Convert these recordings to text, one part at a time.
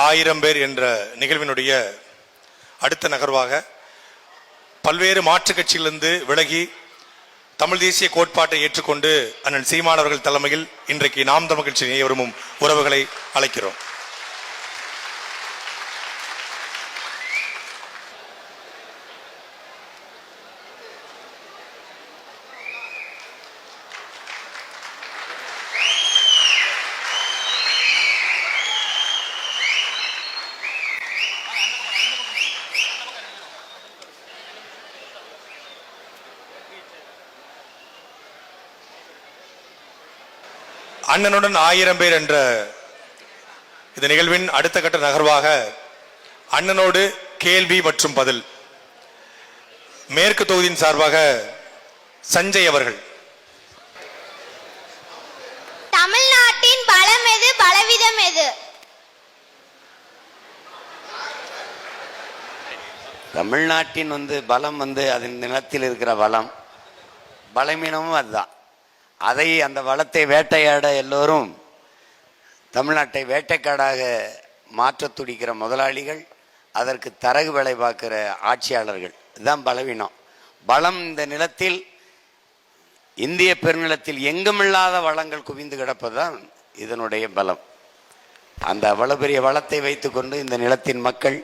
1000 பேர் என்ற நிகழ்வினுடைய அடுத்த நகர்வாக பல்வேறு மாற்றுக் கட்சியிலிருந்து விலகி தமிழ் தேசிய கோட்பாட்டை ஏற்றுக்கொண்டு அண்ணன் சீமான் அவர்கள் தலைமையில் இன்றைக்கு நாம் தமிழ் கட்சி விரும்பும் உறவுகளை அழைக்கிறோம். அண்ணனுடன் 1000 பேர் என்ற இந்த நிகழ்வின் அடுத்த கட்ட நகர்வாக அண்ணனோடு கேள்வி மற்றும் பதில் மேற்கு தொகுதியின் சார்பாக சஞ்சய் அவர்கள். தமிழ்நாட்டின் பலம் எது, பலவீனம் எது? தமிழ்நாட்டின் பலம் அதன் நிலத்தில் இருக்கிற வளம், பலவீனமும் அதுதான். அதை அந்த வளத்தை வேட்டையாட எல்லோரும் தமிழ்நாட்டை வேட்டைக்காடாக மாற்ற துடிக்கிற முதலாளிகள், அதற்கு தரகு வேலை பார்க்கிற ஆட்சியாளர்கள், இதுதான் பலவீனம். பலம் இந்த நிலத்தில், இந்திய பெருநிலத்தில் எங்குமில்லாத வளங்கள் குவிந்து கிடப்பதுதான் இதனுடைய பலம். அந்த அவ்வளவு பெரிய வளத்தை வைத்துக்கொண்டு இந்த நிலத்தின் மக்கள்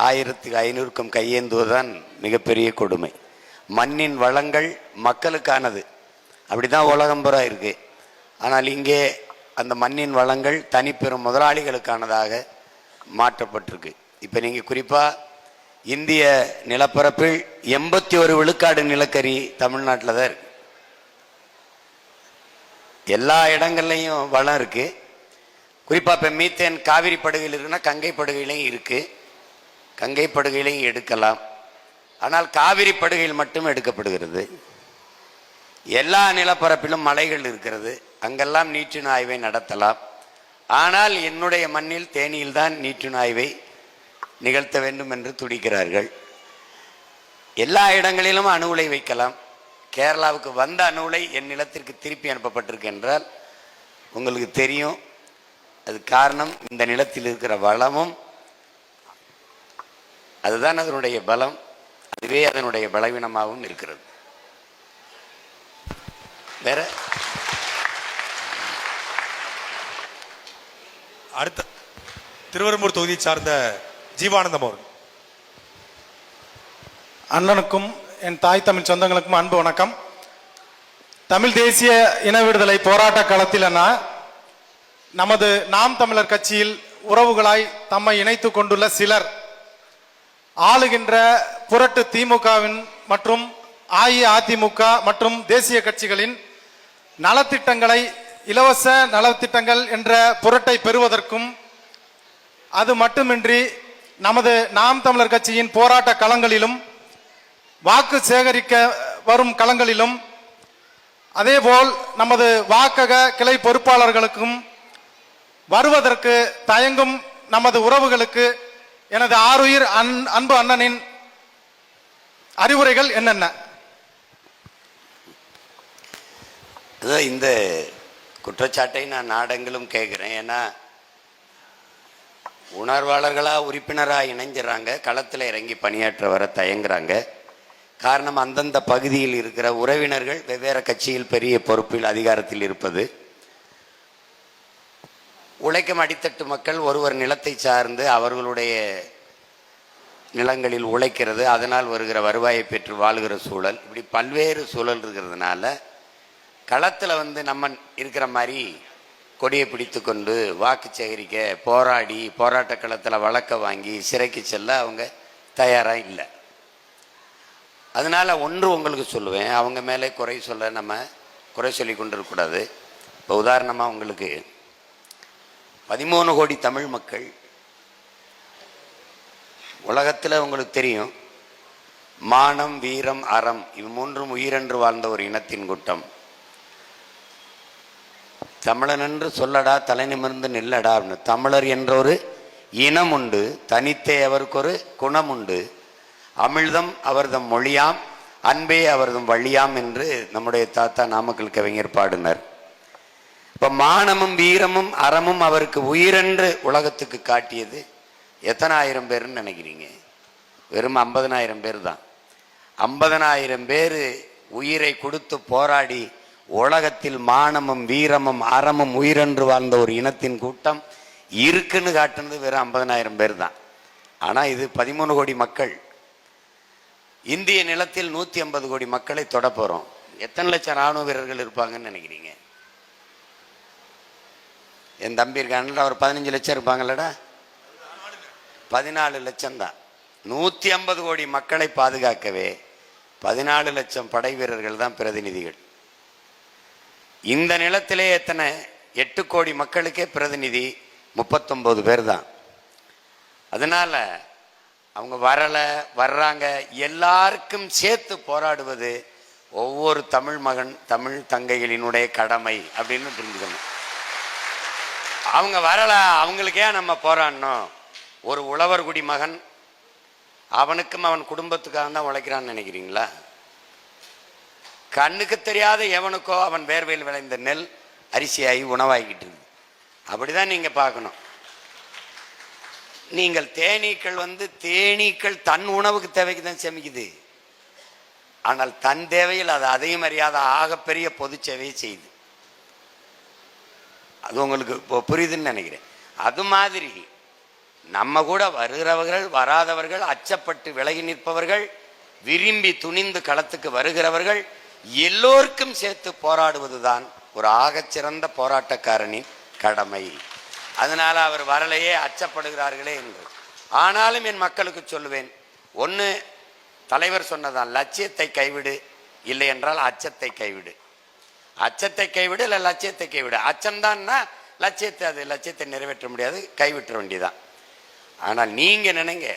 1500க்கும் கையேந்துவதுதான் மிகப்பெரிய கொடுமை. மண்ணின் வளங்கள் மக்களுக்கானது, அப்படிதான் உலகம் பூரா இருக்கு. ஆனால் இங்கே அந்த மண்ணின் வளங்கள் தனிப்பெரும் முதலாளிகளுக்கானதாக மாற்றப்பட்டிருக்கு. இப்போ நீங்கள் குறிப்பாக இந்திய நிலப்பரப்பில் 81 விழுக்காடு நிலக்கரி தமிழ்நாட்டில் தான் இருக்கு. எல்லா இடங்கள்லையும் வளம் இருக்கு. குறிப்பாக இப்போ மீத்தேன் காவிரி படுகையில் இருக்குன்னா கங்கை படுகையிலையும் இருக்கு. கங்கை படுகையிலையும் எடுக்கலாம். ஆனால் காவிரி படுகையில் மட்டும் எடுக்கப்படுகிறது. எல்லா நிலப்பரப்பிலும் மலைகள் இருக்கிறது, அங்கெல்லாம் நீற்றின் ஆய்வை நடத்தலாம். ஆனால் என்னுடைய மண்ணில் தேனியில் தான் நீற்றின் ஆய்வை நிகழ்த்த வேண்டும் என்று துடிக்கிறார்கள். எல்லா இடங்களிலும் அணு உலை வைக்கலாம். கேரளாவுக்கு வந்த அணு உலை என் நிலத்திற்கு திருப்பி அனுப்பப்பட்டிருக்கு என்றால் உங்களுக்கு தெரியும். அது காரணம் இந்த நிலத்தில் இருக்கிற வளமும், அதுதான் அதனுடைய பலம். அதுவே அதனுடைய பலவீனமாகவும் இருக்கிறது. வேற அடுத்த திருவெரும்பூர் தொகுதியை சார்ந்த ஜீவானந்தம் அவர்கள். அண்ணனுக்கும் என் தாய் தமிழ் சொந்தங்களுக்கும் அன்பு வணக்கம். தமிழ் தேசிய இன விடுதலை போராட்ட களத்தில் நமது நாம் தமிழர் கட்சியில் உறவுகளாய் தம்மை இணைத்துக் கொண்டுள்ள சிலர் ஆளுகின்ற புரட்டு திமுகவின் மற்றும் அஇஅதிமுக மற்றும் தேசிய கட்சிகளின் நலத்திட்டங்களை, இலவச நலத்திட்டங்கள் என்ற புரட்டை பெறுவதற்கும், அது மட்டுமின்றி நமது நாம் தமிழர் கட்சியின் போராட்ட களங்களிலும் வாக்கு சேகரிக்க வரும் களங்களிலும், அதேபோல் நமது வாக்கக கிளை பொறுப்பாளர்களுக்கும் வருவதற்கு தயங்கும் நமது உறவுகளுக்கு எனது ஆருயிர் அன்பு அண்ணனின் அறிவுரைகள் என்னென்ன? இந்த குற்றச்சாட்டை நான் நாடெங்கிலும் கேட்குறேன். ஏன்னா உணர்வாளர்களாக உறுப்பினராக இணைஞ்சிடறாங்க, களத்தில் இறங்கி பணியாற்ற வர தயங்குறாங்க. காரணம், அந்தந்த பகுதியில் இருக்கிற உறவினர்கள் வெவ்வேறு கட்சியில் பெரிய பொறுப்பில் அதிகாரத்தில் இருப்பது. உழைக்கும் அடித்தட்டு மக்கள் ஒருவர் நிலத்தை சார்ந்து அவர்களுடைய நிலங்களில் உழைக்கிறது, அதனால் வருகிற வருவாயை பெற்று வாழ்கிற சூழல், இப்படி பல்வேறு சூழல் இருக்கிறதுனால களத்தில் நம்ம இருக்கிற மாதிரி கொடியை பிடித்து கொண்டு வாக்கு சேகரிக்க போராடி போராட்ட களத்தில் வழக்க வாங்கி சிறைக்கு செல்ல அவங்க தயாராக இல்லை. அதனால் ஒன்று உங்களுக்கு சொல்லுவேன், அவங்க மேலே குறை சொல்ல நம்ம குறை சொல்லி கொண்டு இருக்கக்கூடாது. இப்போ உதாரணமாக உங்களுக்கு 13 கோடி தமிழ் மக்கள், உலகத்தில் உங்களுக்கு தெரியும், மானம் வீரம் அறம் இது மூன்றும் உயிரென்று வாழ்ந்த ஒரு இனத்தின் கூட்டம். தமிழன் என்று சொல்லடா தலை நிமிர்ந்து நில்லடா அப்படின்னு. தமிழர் என்ற ஒரு இனம் உண்டு, தனித்தே அவருக்கு ஒரு குணம் உண்டு. அமிழ்தம் அவர்தம் மொழியாம், அன்பே அவர்தம் வழியாம் என்று நம்முடைய தாத்தா நாமக்கல் கவிஞர் பாடினார். இப்ப மானமும் வீரமும் அறமும் அவருக்கு உயிரென்று உலகத்துக்கு காட்டியது எத்தனை ஆயிரம் பேர்னு நினைக்கிறீங்க? வெறும் 50,000 பேர் தான். 50,000 பேர் உயிரை கொடுத்து போராடி உலகத்தில் மானமும் வீரமும் அறமும் உயிரென்று வாழ்ந்த ஒரு இனத்தின் கூட்டம் இருக்குன்னு காட்டுனது வெறும் 50,000 பேர் தான். ஆனா இது 13 கோடி மக்கள். இந்திய நிலத்தில் 150 கோடி மக்களை தொட போறோம். எத்தனை லட்சம் ராணுவ வீரர்கள் இருப்பாங்கன்னு நினைக்கிறீங்க? என் தம்பி இருக்கான்ல, அவர் 15 லட்சம் இருப்பாங்கல்லடா. 14 லட்சம் தான். 150 கோடி மக்களை பாதுகாக்கவே 14 லட்சம் படை வீரர்கள் தான் பிரதிநிதிகள். இந்த நிலத்திலே எத்தனை? 8 கோடி மக்களுக்கே பிரதிநிதி 39 பேர் தான். அதனால அவங்க வர்றாங்க, எல்லாருக்கும் சேர்த்து போராடுவது ஒவ்வொரு தமிழ் மகன் தமிழ் தங்கைகளினுடைய கடமை அப்படின்னு புரிஞ்சுக்கணும். அவங்க அவங்களுக்கே நம்ம போராடணும். ஒரு உழவர் குடி மகன் அவனுக்கும் அவன் குடும்பத்துக்காக தான் உழைக்கிறான்னு நினைக்கிறீங்களா? கண்ணுக்கு தெரியாத எவனுக்கோ அவன் வேர்வையில் விளைந்த நெல் அரிசியாகி உணவாகிக்கிட்டு இருக்கு. அப்படிதான் நீங்க பார்க்கணும். நீங்கள் தேனீக்கள் தன் உணவுக்கு தேவைக்கு தான் சேமிக்குது. ஆனால் தன் தேவையில் அது அதையும் அறியாத ஆகப்பெரிய பொது சேவையை செய்யுது. அது உங்களுக்கு புரியுதுன்னு நினைக்கிறேன். அது மாதிரி நம்ம கூட வருகிறவர்கள் வராதவர்கள், அச்சப்பட்டு விலகி நிற்பவர்கள், விரும்பி துணிந்து களத்துக்கு வருகிறவர்கள் எல்லோருக்கும் சேர்த்து போராடுவதுதான் ஒரு ஆகச்சிறந்த போராட்டக்காரனின் கடமை. அதனால அவர் வரலையே, அச்சப்படுகிறார்களே என்று. ஆனாலும் என் மக்களுக்கு சொல்லுவேன், ஒன்று தலைவர் சொன்னதான், லட்சியத்தை கைவிடு, இல்லை என்றால் அச்சத்தை கைவிடு. அச்சத்தை கைவிடு இல்லை லட்சியத்தை கைவிடு. அச்சம்தான்னா லட்சியத்தை நிறைவேற்ற முடியாது, கைவிட்ட வேண்டியதான். ஆனால் நீங்க நினைங்க,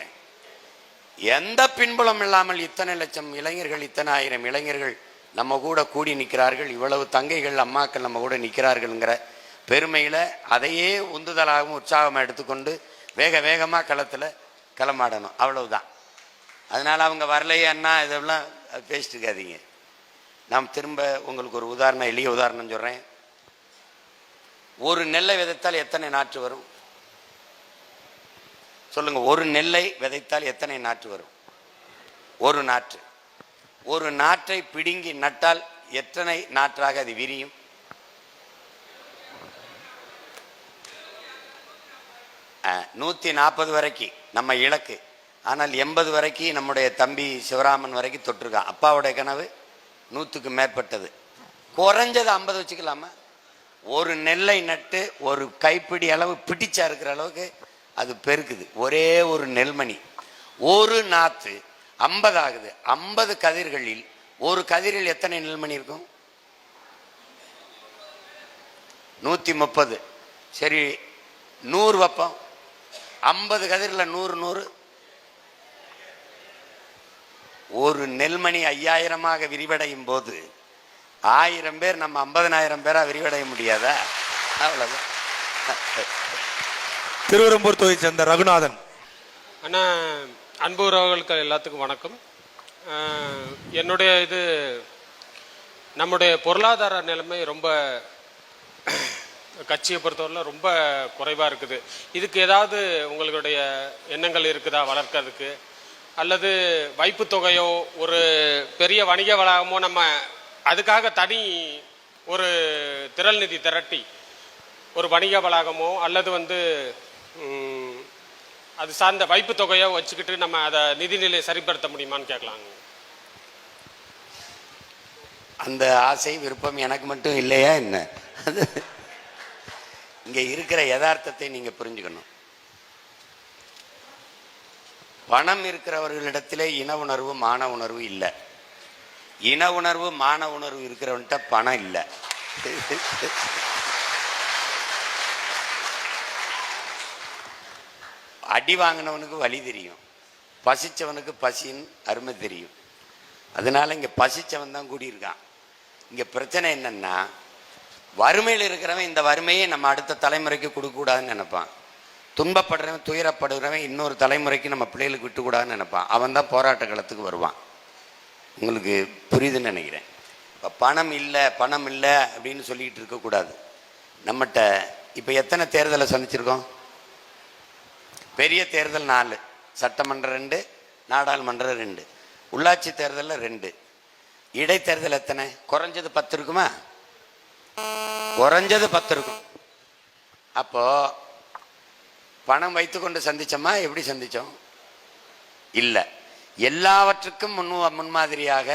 எந்த பின்புலம் இல்லாமல் இத்தனை லட்சம் இளைஞர்கள், இத்தனை ஆயிரம் இளைஞர்கள் நம்ம கூட கூடி நிற்கிறார்கள், இவ்வளவு தங்கைகள் அம்மாக்கள் நம்ம கூட நிற்கிறார்கள்ங்கிற பெருமையில் அதையே உந்துதலாகவும் உற்சாகமாக எடுத்துக்கொண்டு வேகமாக களத்தில் களமாடணும். அவ்வளவுதான். அதனால அவங்க வரலையே அண்ணா இதெல்லாம் பேசிட்டு இருக்காதீங்க. நான் திரும்ப உங்களுக்கு ஒரு உதாரணம், எளிய உதாரணம் சொல்றேன். ஒரு நெல்லை விதைத்தால் எத்தனை நாற்று வரும் சொல்லுங்க? ஒரு நெல்லை விதைத்தால் எத்தனை நாற்று வரும்? ஒரு நாற்று. ஒரு நாற்றை பிடுங்கி நட்டால் எத்தனை நாற்றாக அது விரியும்? ஆ, 140 வரைக்கும் நம்ம இலக்கு. ஆனால் 80 வரைக்கும் நம்முடைய தம்பி சிவராமன் வரைக்கும் தொட்டிருக்கான். அப்பாவுடைய கனவு 100க்கு மேற்பட்டது. குறைஞ்சது 50 வச்சுக்கலாமா? ஒரு நெல்லை நட்டு ஒரு கைப்பிடி அளவு பிடிச்சா இருக்கிற அளவுக்கு அது பெருக்குது. ஒரே ஒரு நெல்மணி, ஒரு நாத்து 50 ஆகுது. 50 கதிர்களில் ஒரு கதிரில் எத்தனை நெல்மணி இருக்கும்? 130. சரி, 100 வைப்போம். 50 கதிரில் 100 ஒரு நெல்மணி 5000 விரிவடையும் போது 1000 பேர் நம்ம 50,000 பேரா விரிவடைய முடியாதா? அவ்வளவுதான். திருவெரும்பூர் தொகுதியை சேர்ந்த ரகுநாதன். அண்ணா, அன்பு உறவுகளுக்கு எல்லாத்துக்கும் வணக்கம். என்னுடைய நம்முடைய பொருளாதார நிலைமை ரொம்ப கட்சியை பொறுத்தவரையில் ரொம்ப குறைவாக இருக்குது. இதுக்கு ஏதாவது உங்களுடைய எண்ணங்கள் இருக்குதா வளர்க்கறதுக்கு? அல்லது வைப்பு தொகையோ ஒரு பெரிய வணிக வளாகமோ நம்ம அதுக்காக தனி ஒரு திரள் நிதி திரட்டி ஒரு வணிக வளாகமோ அல்லது அது சார்ந்த வைப்பு தொகையோ வச்சுக்கிட்டு நம்ம அதை நிதிநிலை சரிப்படுத்த முடியுமான்னு கேட்கலாங்க. அந்த ஆசை விருப்பம் எனக்கு மட்டும் இல்லையா என்ன? அது இங்க இருக்கிற யதார்த்தத்தை நீங்க புரிஞ்சுக்கணும். பணம் இருக்கிறவர்களிடத்திலே இன உணர்வு மான உணர்வு இல்லை. இன உணர்வு மான உணர்வு இருக்கிறவன்கிட்ட பணம் இல்லை. அடி வாங்கினவனுக்கு வலி தெரியும், பசிச்சவனுக்கு பசின்னு அருமை தெரியும். அதனால இங்க பசிச்சவன் தான் கூடியிருக்கான். இங்க பிரச்சனை என்னன்னா, வறுமையில் இருக்கிறவன் இந்த வறுமையை நம்ம அடுத்த தலைமுறைக்கு கொடுக்கக்கூடாதுன்னு நினைப்பான். துன்பப்படுறவன் துயரப்படுகிறவன் இன்னொரு தலைமுறைக்கு நம்ம பிள்ளைகளுக்கு விட்டுக்கூடாதுன்னு நினைப்பான். அவன் தான் போராட்ட களத்துக்கு வருவான். உங்களுக்கு புரியுதுன்னு நினைக்கிறேன். இப்போ பணம் இல்லை அப்படின்னு சொல்லிக்கிட்டு இருக்கக்கூடாது. நம்மகிட்ட இப்போ எத்தனை தேர்தலை சந்திச்சிருக்கோம்? பெரிய தேர்தல் 4, சட்டமன்றம் 2, நாடாளுமன்றம் 2, உள்ளாட்சி தேர்தலில் 2, இடைத்தேர்தல் எத்தனை? குறைஞ்சது 10 இருக்குமா? குறைஞ்சது 10 இருக்கும். அப்போ பணம் வைத்துக்கொண்டு சந்திச்சோமா? எப்படி சந்திச்சோம்? இல்லை. எல்லாவற்றுக்கும் முன்மாதிரியாக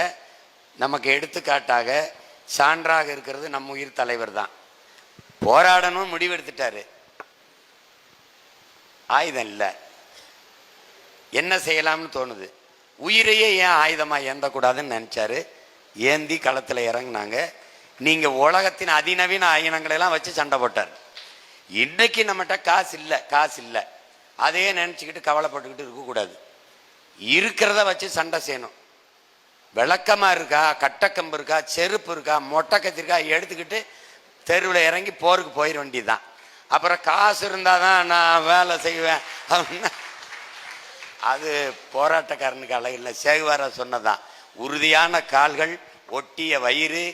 நமக்கு எடுத்துக்காட்டாக சான்றாக இருக்கிறது நம்ம உயிர் தலைவர் தான். போராடணும் முடிவெடுத்துட்டாரு, ஆயுதம் இல்லை, என்ன செய்யலாம்னு தோணுது. உயிரையே ஏன் ஆயுதமாக ஏந்தக்கூடாதுன்னு நினச்சாரு. ஏந்தி களத்தில் இறங்கினாங்க. நீங்கள் உலகத்தின் அதிநவீன ஆயுதங்களெல்லாம் வச்சு சண்டை போட்டார். இன்னைக்கு நம்மகிட்ட காசு இல்லை, அதையே நினச்சிக்கிட்டு கவலைப்பட்டுக்கிட்டு இருக்கக்கூடாது. இருக்கிறத வச்சு சண்டை செய்யணும். விளக்கமாக இருக்கா, கட்டக்கம்பு இருக்கா, செருப்பு இருக்கா, மொட்டை கத்தி இருக்கா, எடுத்துக்கிட்டு தெருவில் இறங்கி போருக்கு போயிட வேண்டியதுதான். அப்புறம் காசு இருந்தால் தான் நான் வேலை செய்வேன் அப்படின்னா அது போராட்டக்காரனுக்கு அழகில்லை. சேகுவாரா சொன்னதான், உறுதியான கால்கள், ஒட்டிய வயிறு,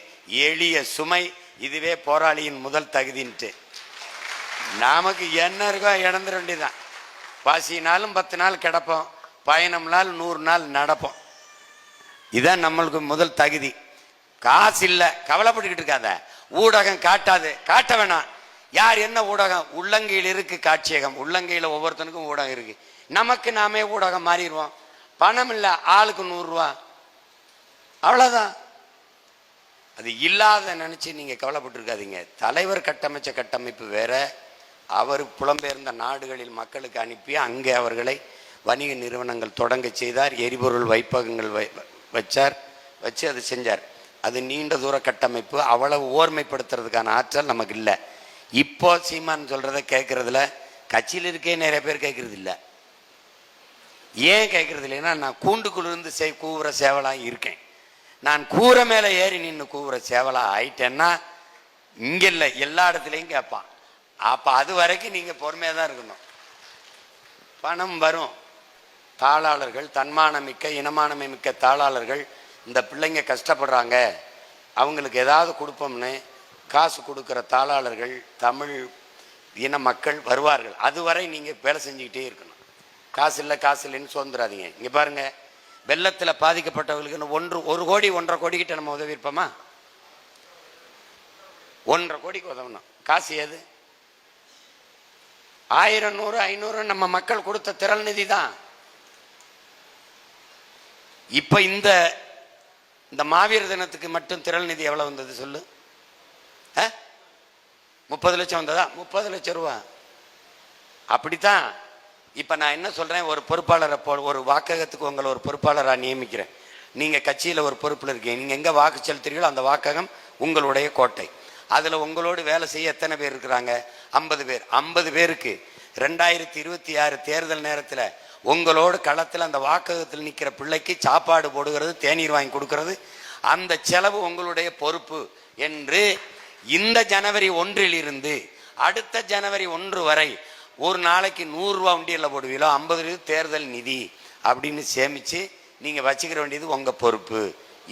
எளிய சுமை, இதுவே போராளியின் முதல் தகுதின்ட்டு. நமக்கு என்ன இருக்கோ இழந்துட வேண்டியதுதான். பசினாலும் 10 நாள் கிடப்போம், பயணம்னாலும் 100 நாள் நடப்போம். இதுதான் நம்மளுக்கு முதல் தகுதி. காசு இல்லை, கவலைப்பட்டுக்கிட்டு இருக்காத. ஊடகம் காட்டாது, காட்ட வேணாம். யார் என்ன ஊடகம்? உள்ளங்கையில் இருக்கு காட்சியகம். உள்ளங்கையில் ஒவ்வொருத்தனுக்கும் ஊடகம் இருக்கு. நமக்கு நாமே ஊடகம் மாறிடுவோம். பணம் இல்லை, ஆளுக்கு 100 ரூபா, அவ்வளோதான். அது இல்லாத நினைச்சு நீங்க கவலைப்பட்டு இருக்காதீங்க. தலைவர் கட்டமைச்ச கட்டமைப்பு வேற. அவர் புலம்பெயர்ந்த நாடுகளில் மக்களுக்கு அனுப்பி அங்கே அவர்களை வணிக நிறுவனங்கள் தொடங்க செய்தார். எரிபொருள் வைப்பகங்கள் வச்சு அது செஞ்சார். அது நீண்ட தூர கட்டமைப்பு. அவ்வளவு ஓர்மைப்படுத்துறதுக்கான ஆற்றல் நமக்கு இல்லை. இப்போ சீமான் சொல்றதை கேட்கறதுல கட்சியில் இருக்கே நிறைய பேர் கேட்கறது இல்லை. ஏன் கேட்கறது இல்லைன்னா, நான் கூண்டுக்குள்ளிருந்து கூவுற சேவலாக இருக்கேன். நான் கூரை மேலே ஏறி நின்று கூவுற சேவலாக ஆயிட்டேன்னா இங்கே இல்லை, எல்லா இடத்துலையும் கேட்பான். அப்போ அது வரைக்கும் நீங்கள் பொறுமையாக தான் இருக்கணும். பணம் வரும். தாளாளர்கள், தன்மானமிக்க இனமானமை மிக்க தாளாளர்கள், இந்த பிள்ளைங்க கஷ்டப்படுறாங்க, அவங்களுக்கு ஏதாவது கொடுப்போம்னு காசு கொடுக்குற தாளாளர்கள், தமிழ் இன மக்கள் வருவார்கள். அதுவரை நீங்கள் வேலை செஞ்சுக்கிட்டே இருக்கணும். காசு இல்லைன்னு சுதந்திராதீங்க. இங்கே பாருங்க, வெள்ளத்தில் பாதிக்கப்பட்டவர்களுக்கு 1 கோடி 1.5 கோடி கிட்ட நம்ம உதவி இருப்போமா? 1.5 கோடிக்கு உதவணும். காசு ஏது? 1000, 100, 500 நம்ம மக்கள் கொடுத்த திரள் நிதி தான். இப்ப இந்த மாவீர தினத்துக்கு மட்டும் திரள் நிதி எவ்வளவு வந்தது சொல்லு? 30 லட்சம் வந்ததா? 30 லட்சம் ரூபா. அப்படித்தான். இப்ப நான் என்ன சொல்றேன், ஒரு பொறுப்பாளரை ஒரு வாக்ககத்துக்கு உங்களை ஒரு பொறுப்பாளராக நியமிக்கிறேன். நீங்க கட்சியில ஒரு பொறுப்புல இருக்கீங்க. நீங்க எங்க வாக்கு செலுத்துறீங்களோ அந்த வாக்ககம் உங்களுடைய கோட்டை. அதுல உங்களோடு வேலை செய்ய எத்தனை பேர் இருக்கிறாங்க? 50 பேர். 50 பேருக்கு 2026 தேர்தல் நேரத்தில் உங்களோடு களத்தில் அந்த வாக்ககத்தில் நிற்கிற பிள்ளைக்கு சாப்பாடு போடுகிறது, தேநீர் வாங்கி கொடுக்கிறது, அந்த செலவு உங்களுடைய பொறுப்பு என்று இந்த ஜனவரி 1 அடுத்த ஜனவரி 1 வரை ஒரு நாளைக்கு 100 ரூபா உண்டியல்ல போடுவீங்களோ 50 தேர்தல் நிதி அப்படின்னு சேமிச்சு நீங்க வச்சுக்கிற வேண்டியது உங்க பொறுப்பு.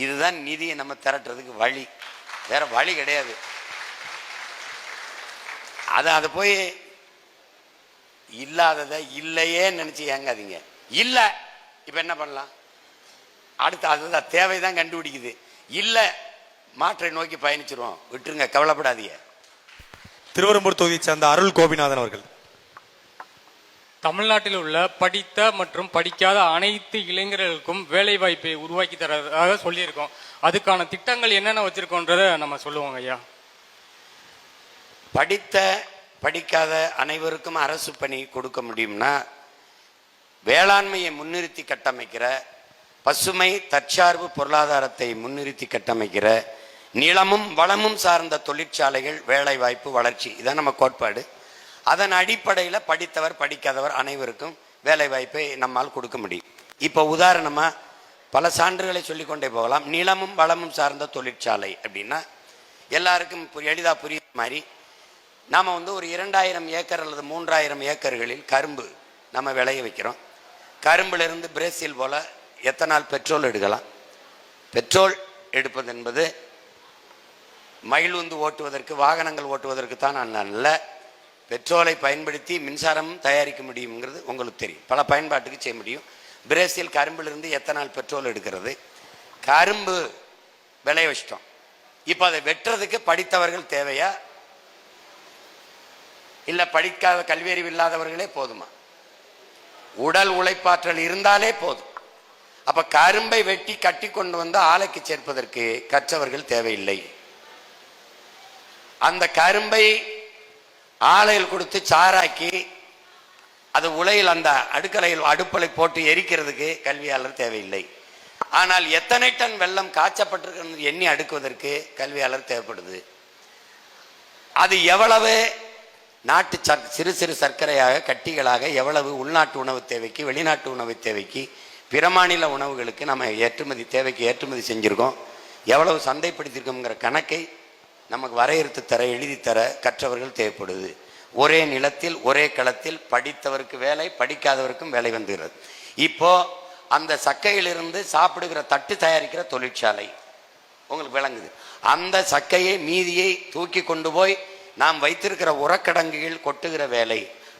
இதுதான் நிதியை நம்ம திரட்டுறதுக்கு வழி, வேற வழி கிடையாது. அதை போய் இல்லாததை இல்லையே நினைச்சு ஏங்காதீங்க. இல்ல இப்ப என்ன பண்ணலாம்? அடுத்து அதுதான் தேவைதான் கண்டுபிடிக்குது. இல்ல மாற்றை நோக்கி பயணிச்சிருவோம். விட்டுருங்க, கவலைப்படாதீங்க. திருவெரும்பூர் தொகுதியை சேர்ந்த அருள் கோபிநாதன் அவர்கள். தமிழ்நாட்டில் உள்ள படித்த மற்றும் படிக்காத அனைத்து இளைஞர்களுக்கும் வேலை வாய்ப்பை உருவாக்கி தரதாக சொல்லியிருக்கோம். அதுக்கான திட்டங்கள் என்னென்ன வச்சிருக்கோன்றத நம்ம சொல்லுவோங்க ஐயா. படித்த படிக்காத அனைவருக்கும் அரசு பணி கொடுக்க முடியும்னா, வேளாண்மையை முன்னிறுத்தி கட்டமைக்கிற, பசுமை தற்சார்பு பொருளாதாரத்தை முன்னிறுத்தி கட்டமைக்கிற, நிலமும் வளமும் சார்ந்த தொழிற்சாலைகள், வேலை வாய்ப்பு, வளர்ச்சி, இதான் நம்ம கோட்பாடு. அதன் அடிப்படையில் படித்தவர் படிக்காதவர் அனைவருக்கும் வேலை வாய்ப்பை நம்மால் கொடுக்க முடியும். இப்போ உதாரணமா பல சான்றுகளை சொல்லிக்கொண்டே போகலாம். நிலமும் வளமும் சார்ந்த தொழிற்சாலை அப்படின்னா எல்லாருக்கும் எளிதாக புரியுற மாதிரி, நாம் ஒரு 2000 ஏக்கர் அல்லது 3000 ஏக்கர்களில் கரும்பு நம்ம விளைய வைக்கிறோம். கரும்பிலிருந்து பிரேசில் போல எத்தனால் பெட்ரோல் எடுக்கலாம். பெட்ரோல் எடுப்பது என்பது மகிழுந்து ஓட்டுவதற்கு, வாகனங்கள் ஓட்டுவதற்கு தான் நல்ல பெட்ரோலை பயன்படுத்தி மின்சாரம் தயாரிக்க முடியுங்கிறது உங்களுக்கு தெரியும். பல பயன்பாட்டுக்கு செய்ய முடியும். பிரேசில் கரும்பிலிருந்து எத்தனால் பெட்ரோல் எடுக்கிறது. கரும்பு விளைய வச்சிட்டோம். இப்போ அதை வெட்டுறதுக்கு படித்தவர்கள் தேவையா, இல்லை படிக்காத கல்வியறிவு இல்லாதவர்களே போதுமா? உடல் உழைப்பாற்றல் இருந்தாலே போதும். அப்ப கரும்பை வெட்டி கட்டி கொண்டு வந்து ஆலைக்கு சேர்ப்பதற்கு கற்றவர்கள் தேவையில்லை. அந்த கரும்பை ஆலையில் கொடுத்து சாராக்கி அது உலையில் அந்த அடுக்கலையில் அடுப்பலை போட்டு எரிக்கிறதுக்கு கல்வியாளர் தேவையில்லை. ஆனால் எத்தனை டன் வெள்ளம் காய்ச்சப்பட்டிருக்கிறது எண்ணி அடுக்குவதற்கு கல்வியாளர் தேவைப்படுது. அது எவ்வளவு நாட்டு சிறு சிறு சர்க்கரையாக கட்டிகளாக எவ்வளவு உள்நாட்டு உணவு தேவைக்கு, வெளிநாட்டு உணவு தேவைக்கு, பிற மாநில உணவுகளுக்கு நம்ம தேவைக்கு ஏற்றுமதி செஞ்சிருக்கோம், எவ்வளவு சந்தைப்படுத்தியிருக்கோங்கிற கணக்கை நமக்கு வரையறுத்து தர, எழுதி தர கற்றவர்கள் தேவைப்படுது. ஒரே நிலத்தில் ஒரே களத்தில் படித்தவருக்கு வேலை, படிக்காதவருக்கும் வேலை வந்துகிறது. இப்போ அந்த சக்கையிலிருந்து சாப்பிடுகிற தட்டு தயாரிக்கிற தொழிற்சாலை உங்களுக்கு விளங்குது. அந்த சக்கையை மீதியை தூக்கி கொண்டு போய் நாம் வைத்திருக்கிற உரக்கடங்குகள் கொட்டுகிற வேலை.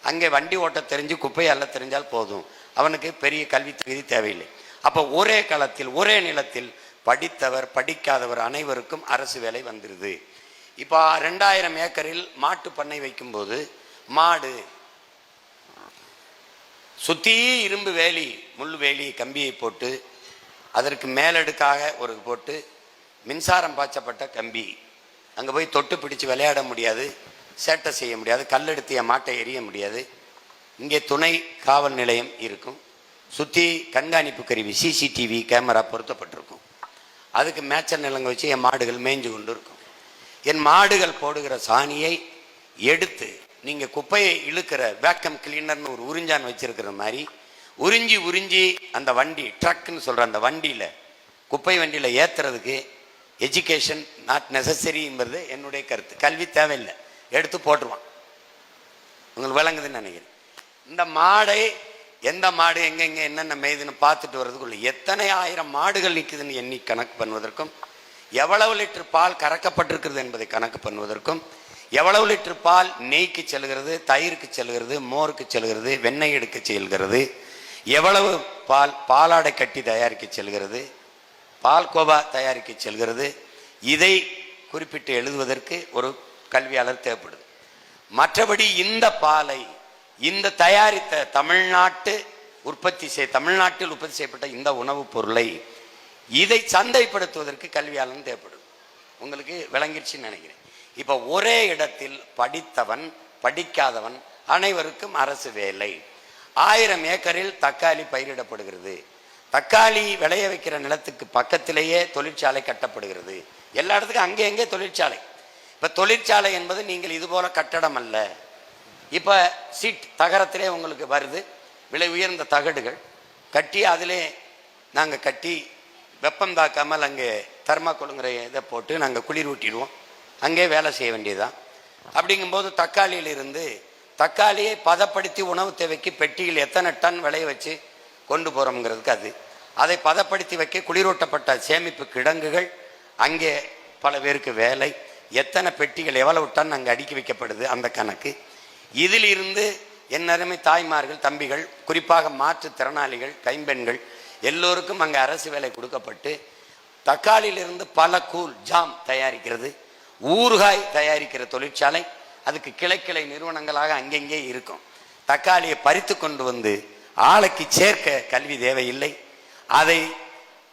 அங்கே வண்டி ஓட்ட தெரிஞ்சு குப்பை அள்ள தெரிஞ்சால் போதும், அவனுக்கு பெரிய கல்வி தகுதி தேவையில்லை. அப்போ ஒரே களத்தில் ஒரே நிலத்தில் படித்தவர் படிக்காதவர் அனைவருக்கும் அரசு வேலை வந்துடுது. இப்போ 2000 ஏக்கரில் மாட்டு பண்ணை வைக்கும்போது மாடு சுத்தி இரும்பு வேலி, முள் வேலி கம்பியை போட்டு அதற்கு மேலடுக்காக ஒரு போட்டு மின்சாரம் பாய்ச்சப்பட்ட கம்பி, அங்கே போய் தொட்டு பிடிச்சு விளையாட முடியாது, சேட்டை செய்ய முடியாது, கல்லெடுத்திய மாட்டை எரிய முடியாது. இங்கே துணை காவல் நிலையம் இருக்கும், சுற்றி கண்காணிப்பு கருவி சிசிடிவி கேமரா பொருத்தப்பட்டிருக்கும். அதுக்கு மேய்ச்சல் நிலங்க வச்சு என் மாடுகள் மேய்ஞ்சு கொண்டு இருக்கும். என் மாடுகள் போடுகிற சாணியை எடுத்து நீங்கள் குப்பையை இழுக்கிற வேக்கம் கிளீனர்னு ஒரு உறிஞ்சான் வச்சிருக்கிற மாதிரி உறிஞ்சி உறிஞ்சி அந்த வண்டி ட்ரக்குன்னு சொல்கிற அந்த வண்டியில், குப்பை வண்டியில் ஏற்றுறதுக்கு எஜுகேஷன் நாட் நெசசரிங்கிறது என்னுடைய கருத்து. கல்வி தேவையில்லை, எடுத்து போட்டுருவான். உங்களுக்கு விளங்குதுன்னு நினைக்கிறேன். இந்த மாடை எந்த மாடு எங்கெங்கே என்னென்ன மேய்துன்னு பார்த்துட்டு வர்றதுக்குள்ள எத்தனை ஆயிரம் மாடுகள் நிற்குதுன்னு எண்ணி கணக்கு பண்ணுவதற்கும், எவ்வளவு லிட்டர் பால் கறக்கப்பட்டிருக்கிறது என்பதை கணக்கு பண்ணுவதற்கும், எவ்வளவு லிட்டர் பால் நெய்க்கு செல்கிறது, தயிருக்கு செல்கிறது, மோருக்கு செல்கிறது, வெண்ணெய் எடுக்க செல்கிறது, எவ்வளவு பால் பாலாடை கட்டி தயாரிக்க செல்கிறது, பால் கோபா தயாரிக்க செல்கிறது, இதை குறிப்பிட்டு எழுதுவதற்கு ஒரு கல்வியாளர் தேவைப்படுது. மற்றபடி இந்த பாலை இந்த தயாரித்த தமிழ்நாட்டில் உற்பத்தி செய்யப்பட்ட இந்த உணவுப் பொருளை இதை சந்தைப்படுத்துவதற்கு கல்வியாளர் தேவைப்படுது. உங்களுக்கு விளங்கிடுச்சுன்னு நினைக்கிறேன். இப்போ ஒரே இடத்தில் படித்தவன் படிக்காதவன் அனைவருக்கும் அரசு வேலை. 1000 ஏக்கரில் தக்காளி பயிரிடப்படுகிறது. தக்காளி விளைய வைக்கிற நிலத்துக்கு பக்கத்திலேயே தொழிற்சாலை கட்டப்படுகிறது. எல்லா இடத்துக்கும் அங்கே எங்கே தொழிற்சாலை. இப்போ தொழிற்சாலை என்பது நீங்கள் இது போல கட்டடம் அல்ல. இப்போ சீட் தகரத்திலே உங்களுக்கு வருது, விலை உயர்ந்த தகடுகள் கட்டி அதிலே நாங்கள் கட்டி வெப்பம் தாக்காமல் அங்கே தர்மாக்கோளுங்கிற இதை போட்டு நாங்கள் குளிர் ஊட்டிடுவோம். அங்கே வேலை செய்ய வேண்டியதுதான். அப்படிங்கும்போது தக்காளியிலிருந்து தக்காளியை பதப்படுத்தி உணவு தேவைக்கு பெட்டியில் எத்தனை டன் விளைய வச்சு கொண்டு போகிறோம்ங்கிறதுக்கு அதை பதப்படுத்தி வைக்க குளிரூட்டப்பட்ட சேமிப்பு கிடங்குகள், அங்கே பல பேருக்கு வேலை, எத்தனை பெட்டிகள் எவ்வளவு டன் அங்கே அடுக்கி வைக்கப்படுது அந்த கணக்கு. இதில் இருந்து என் அருமை தாய்மார்கள் தம்பிகள், குறிப்பாக மாற்றுத்திறனாளிகள் கைம்பெண்கள் எல்லோருக்கும் அங்கே அரசு வேலை கொடுக்கப்பட்டு தக்காளியிலிருந்து பல கூழ் ஜாம் தயாரிக்கிறது, ஊறுகாய் தயாரிக்கிற தொழிற்சாலை, அதுக்கு கிளை நிறுவனங்களாக அங்கெங்கே இருக்கும். தக்காளியை பறித்து கொண்டு வந்து ஆலைக்கு சேர்க்க கல்வி தேவையில்லை. அதை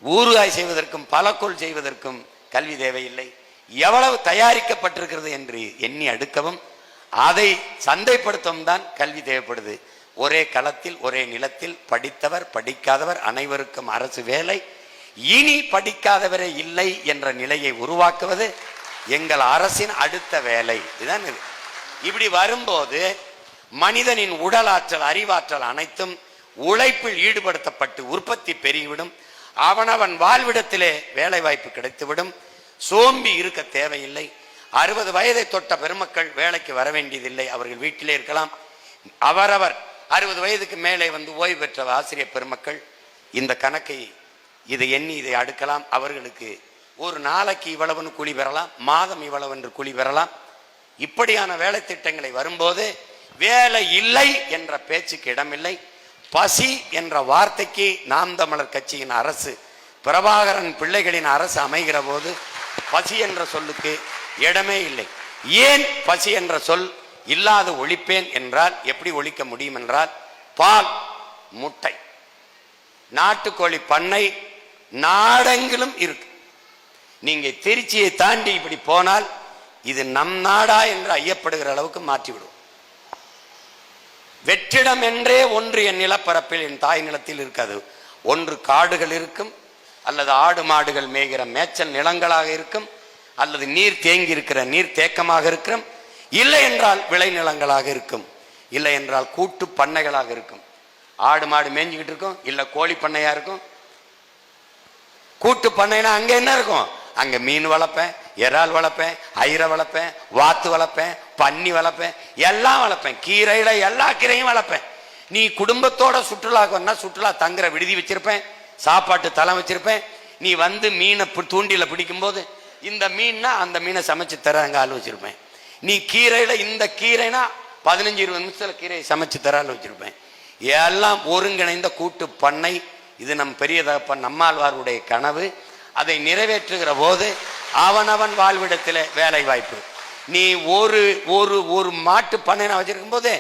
ஊறுகாய் செய்வதற்கும் பலக்கூழ் செய்வதற்கும் கல்வி தேவையில்லை. எவ்வளவு தயாரிக்கப்பட்டிருக்கிறது என்று எண்ணி அடுக்கவும் அதை சந்தைப்படுத்தவும் தான் கல்வி தேவைப்படுது. ஒரே களத்தில் ஒரே நிலத்தில் படித்தவர் படிக்காதவர் அனைவருக்கும் அரசு வேலை. இனி படிக்காதவரே இல்லை என்ற நிலையை உருவாக்குவது எங்கள் அரசின் அடுத்த வேலை. இதுதான் இது. இப்படி வரும்போது மனிதனின் உடலாற்றல் அறிவாற்றல் அனைத்தும் உழைப்பில் ஈடுபடுத்தப்பட்டு உற்பத்தி பெருகிவிடும். அவனவன் வாழ்விடத்திலே வேலை வாய்ப்பு கிடைத்துவிடும். சோம்பி இருக்க தேவையில்லை. 60 வயதை தொட்ட பெருமக்கள் வேலைக்கு வர வேண்டியதில்லை, அவர்கள் வீட்டிலே இருக்கலாம். அவரவர் 60 வயதுக்கு மேலே வந்து ஓய்வு பெற்ற ஆசிரியர் பெருமக்கள் இந்த கணக்கை இதை எண்ணி இதை அடுக்கலாம். அவர்களுக்கு ஒரு நாளைக்கு இவ்வளவுன்னு கூலி பெறலாம், மாதம் இவ்வளவு என்று கூலி பெறலாம். இப்படியான வேலை திட்டங்களை வரும்போது வேலை இல்லை என்ற பேச்சுக்கு இடமில்லை. பசி என்ற வார்த்தைக்கு நாம் தமிழர் கட்சியின் அரசு, பிரபாகரன் பிள்ளைகளின் அரசு அமைகிற போது பசி என்ற சொல்லுக்கு இடமே இல்லை. ஏன் பசி என்ற சொல் இல்லாத ஒழிப்பேன் என்றால் எப்படி ஒழிக்க முடியும் என்றால், பால், முட்டை, நாட்டுக்கோழி பண்ணை நாடெங்கிலும் இருக்கு. நீங்க திருச்சியை தாண்டி இப்படி போனால் இது நம் நாடா என்று ஐயப்படுகிற அளவுக்கு மாற்றிவிடும். வெற்றிடம் என்றே ஒன்று என் நிலப்பரப்பில், என் தாய் நிலத்தில் இருக்காது. ஒன்று காடுகள் இருக்கும், அல்லது ஆடு மாடுகள் மேய்கிற மேய்ச்சல் நிலங்களாக இருக்கும், அல்லது நீர் தேங்கி இருக்கிற நீர் தேக்கமாக இருக்கும், இல்லை என்றால் விளை நிலங்களாக இருக்கும், இல்லை என்றால் கூட்டு பண்ணைகளாக இருக்கும். ஆடு மாடு மேய்ஞ்சிக்கிட்டு இருக்கும், இல்லை கோழி பண்ணையா இருக்கும். கூட்டு பண்ணைனா அங்க என்ன இருக்கும்? அங்க மீன் வளர்ப்பேன், இறால் வளர்ப்பேன், ஐரை வளர்ப்பேன், வாத்து வளர்ப்பேன், பன்னி வளர்ப்பேன், எல்லாம் வளர்ப்பேன். கீரையில எல்லா கீரையும் வளர்ப்பேன். நீ குடும்பத்தோட சுற்றுலாக்கு வந்தா சுற்றுலா தங்குற விடுதி வச்சிருப்பேன், சாப்பாட்டு தளம் வச்சிருப்பேன். நீ வந்து மீனை தூண்டில பிடிக்கும் போது இந்த மீன்னா அந்த மீனை சமைச்சு தர அங்க ஆள் வச்சிருப்பேன். நீ கீரையில இந்த கீரைனா 15-20 நிமிஷத்துல கீரையை சமைச்சு தர ஆள் வச்சிருப்பேன். எல்லாம் ஒருங்கிணைந்த கூட்டு பண்ணை. இது நம் பெரிய தகப்பன் நம்மாழ்வாருடைய கனவு. அதை நிறைவேற்றுகிற போது அவனவன் வாழ்விடத்தில் வேலை வாய்ப்பு. நீ ஒரு ஒரு ஒரு மாட்டு பண்ணை வச்சிருக்கும் போது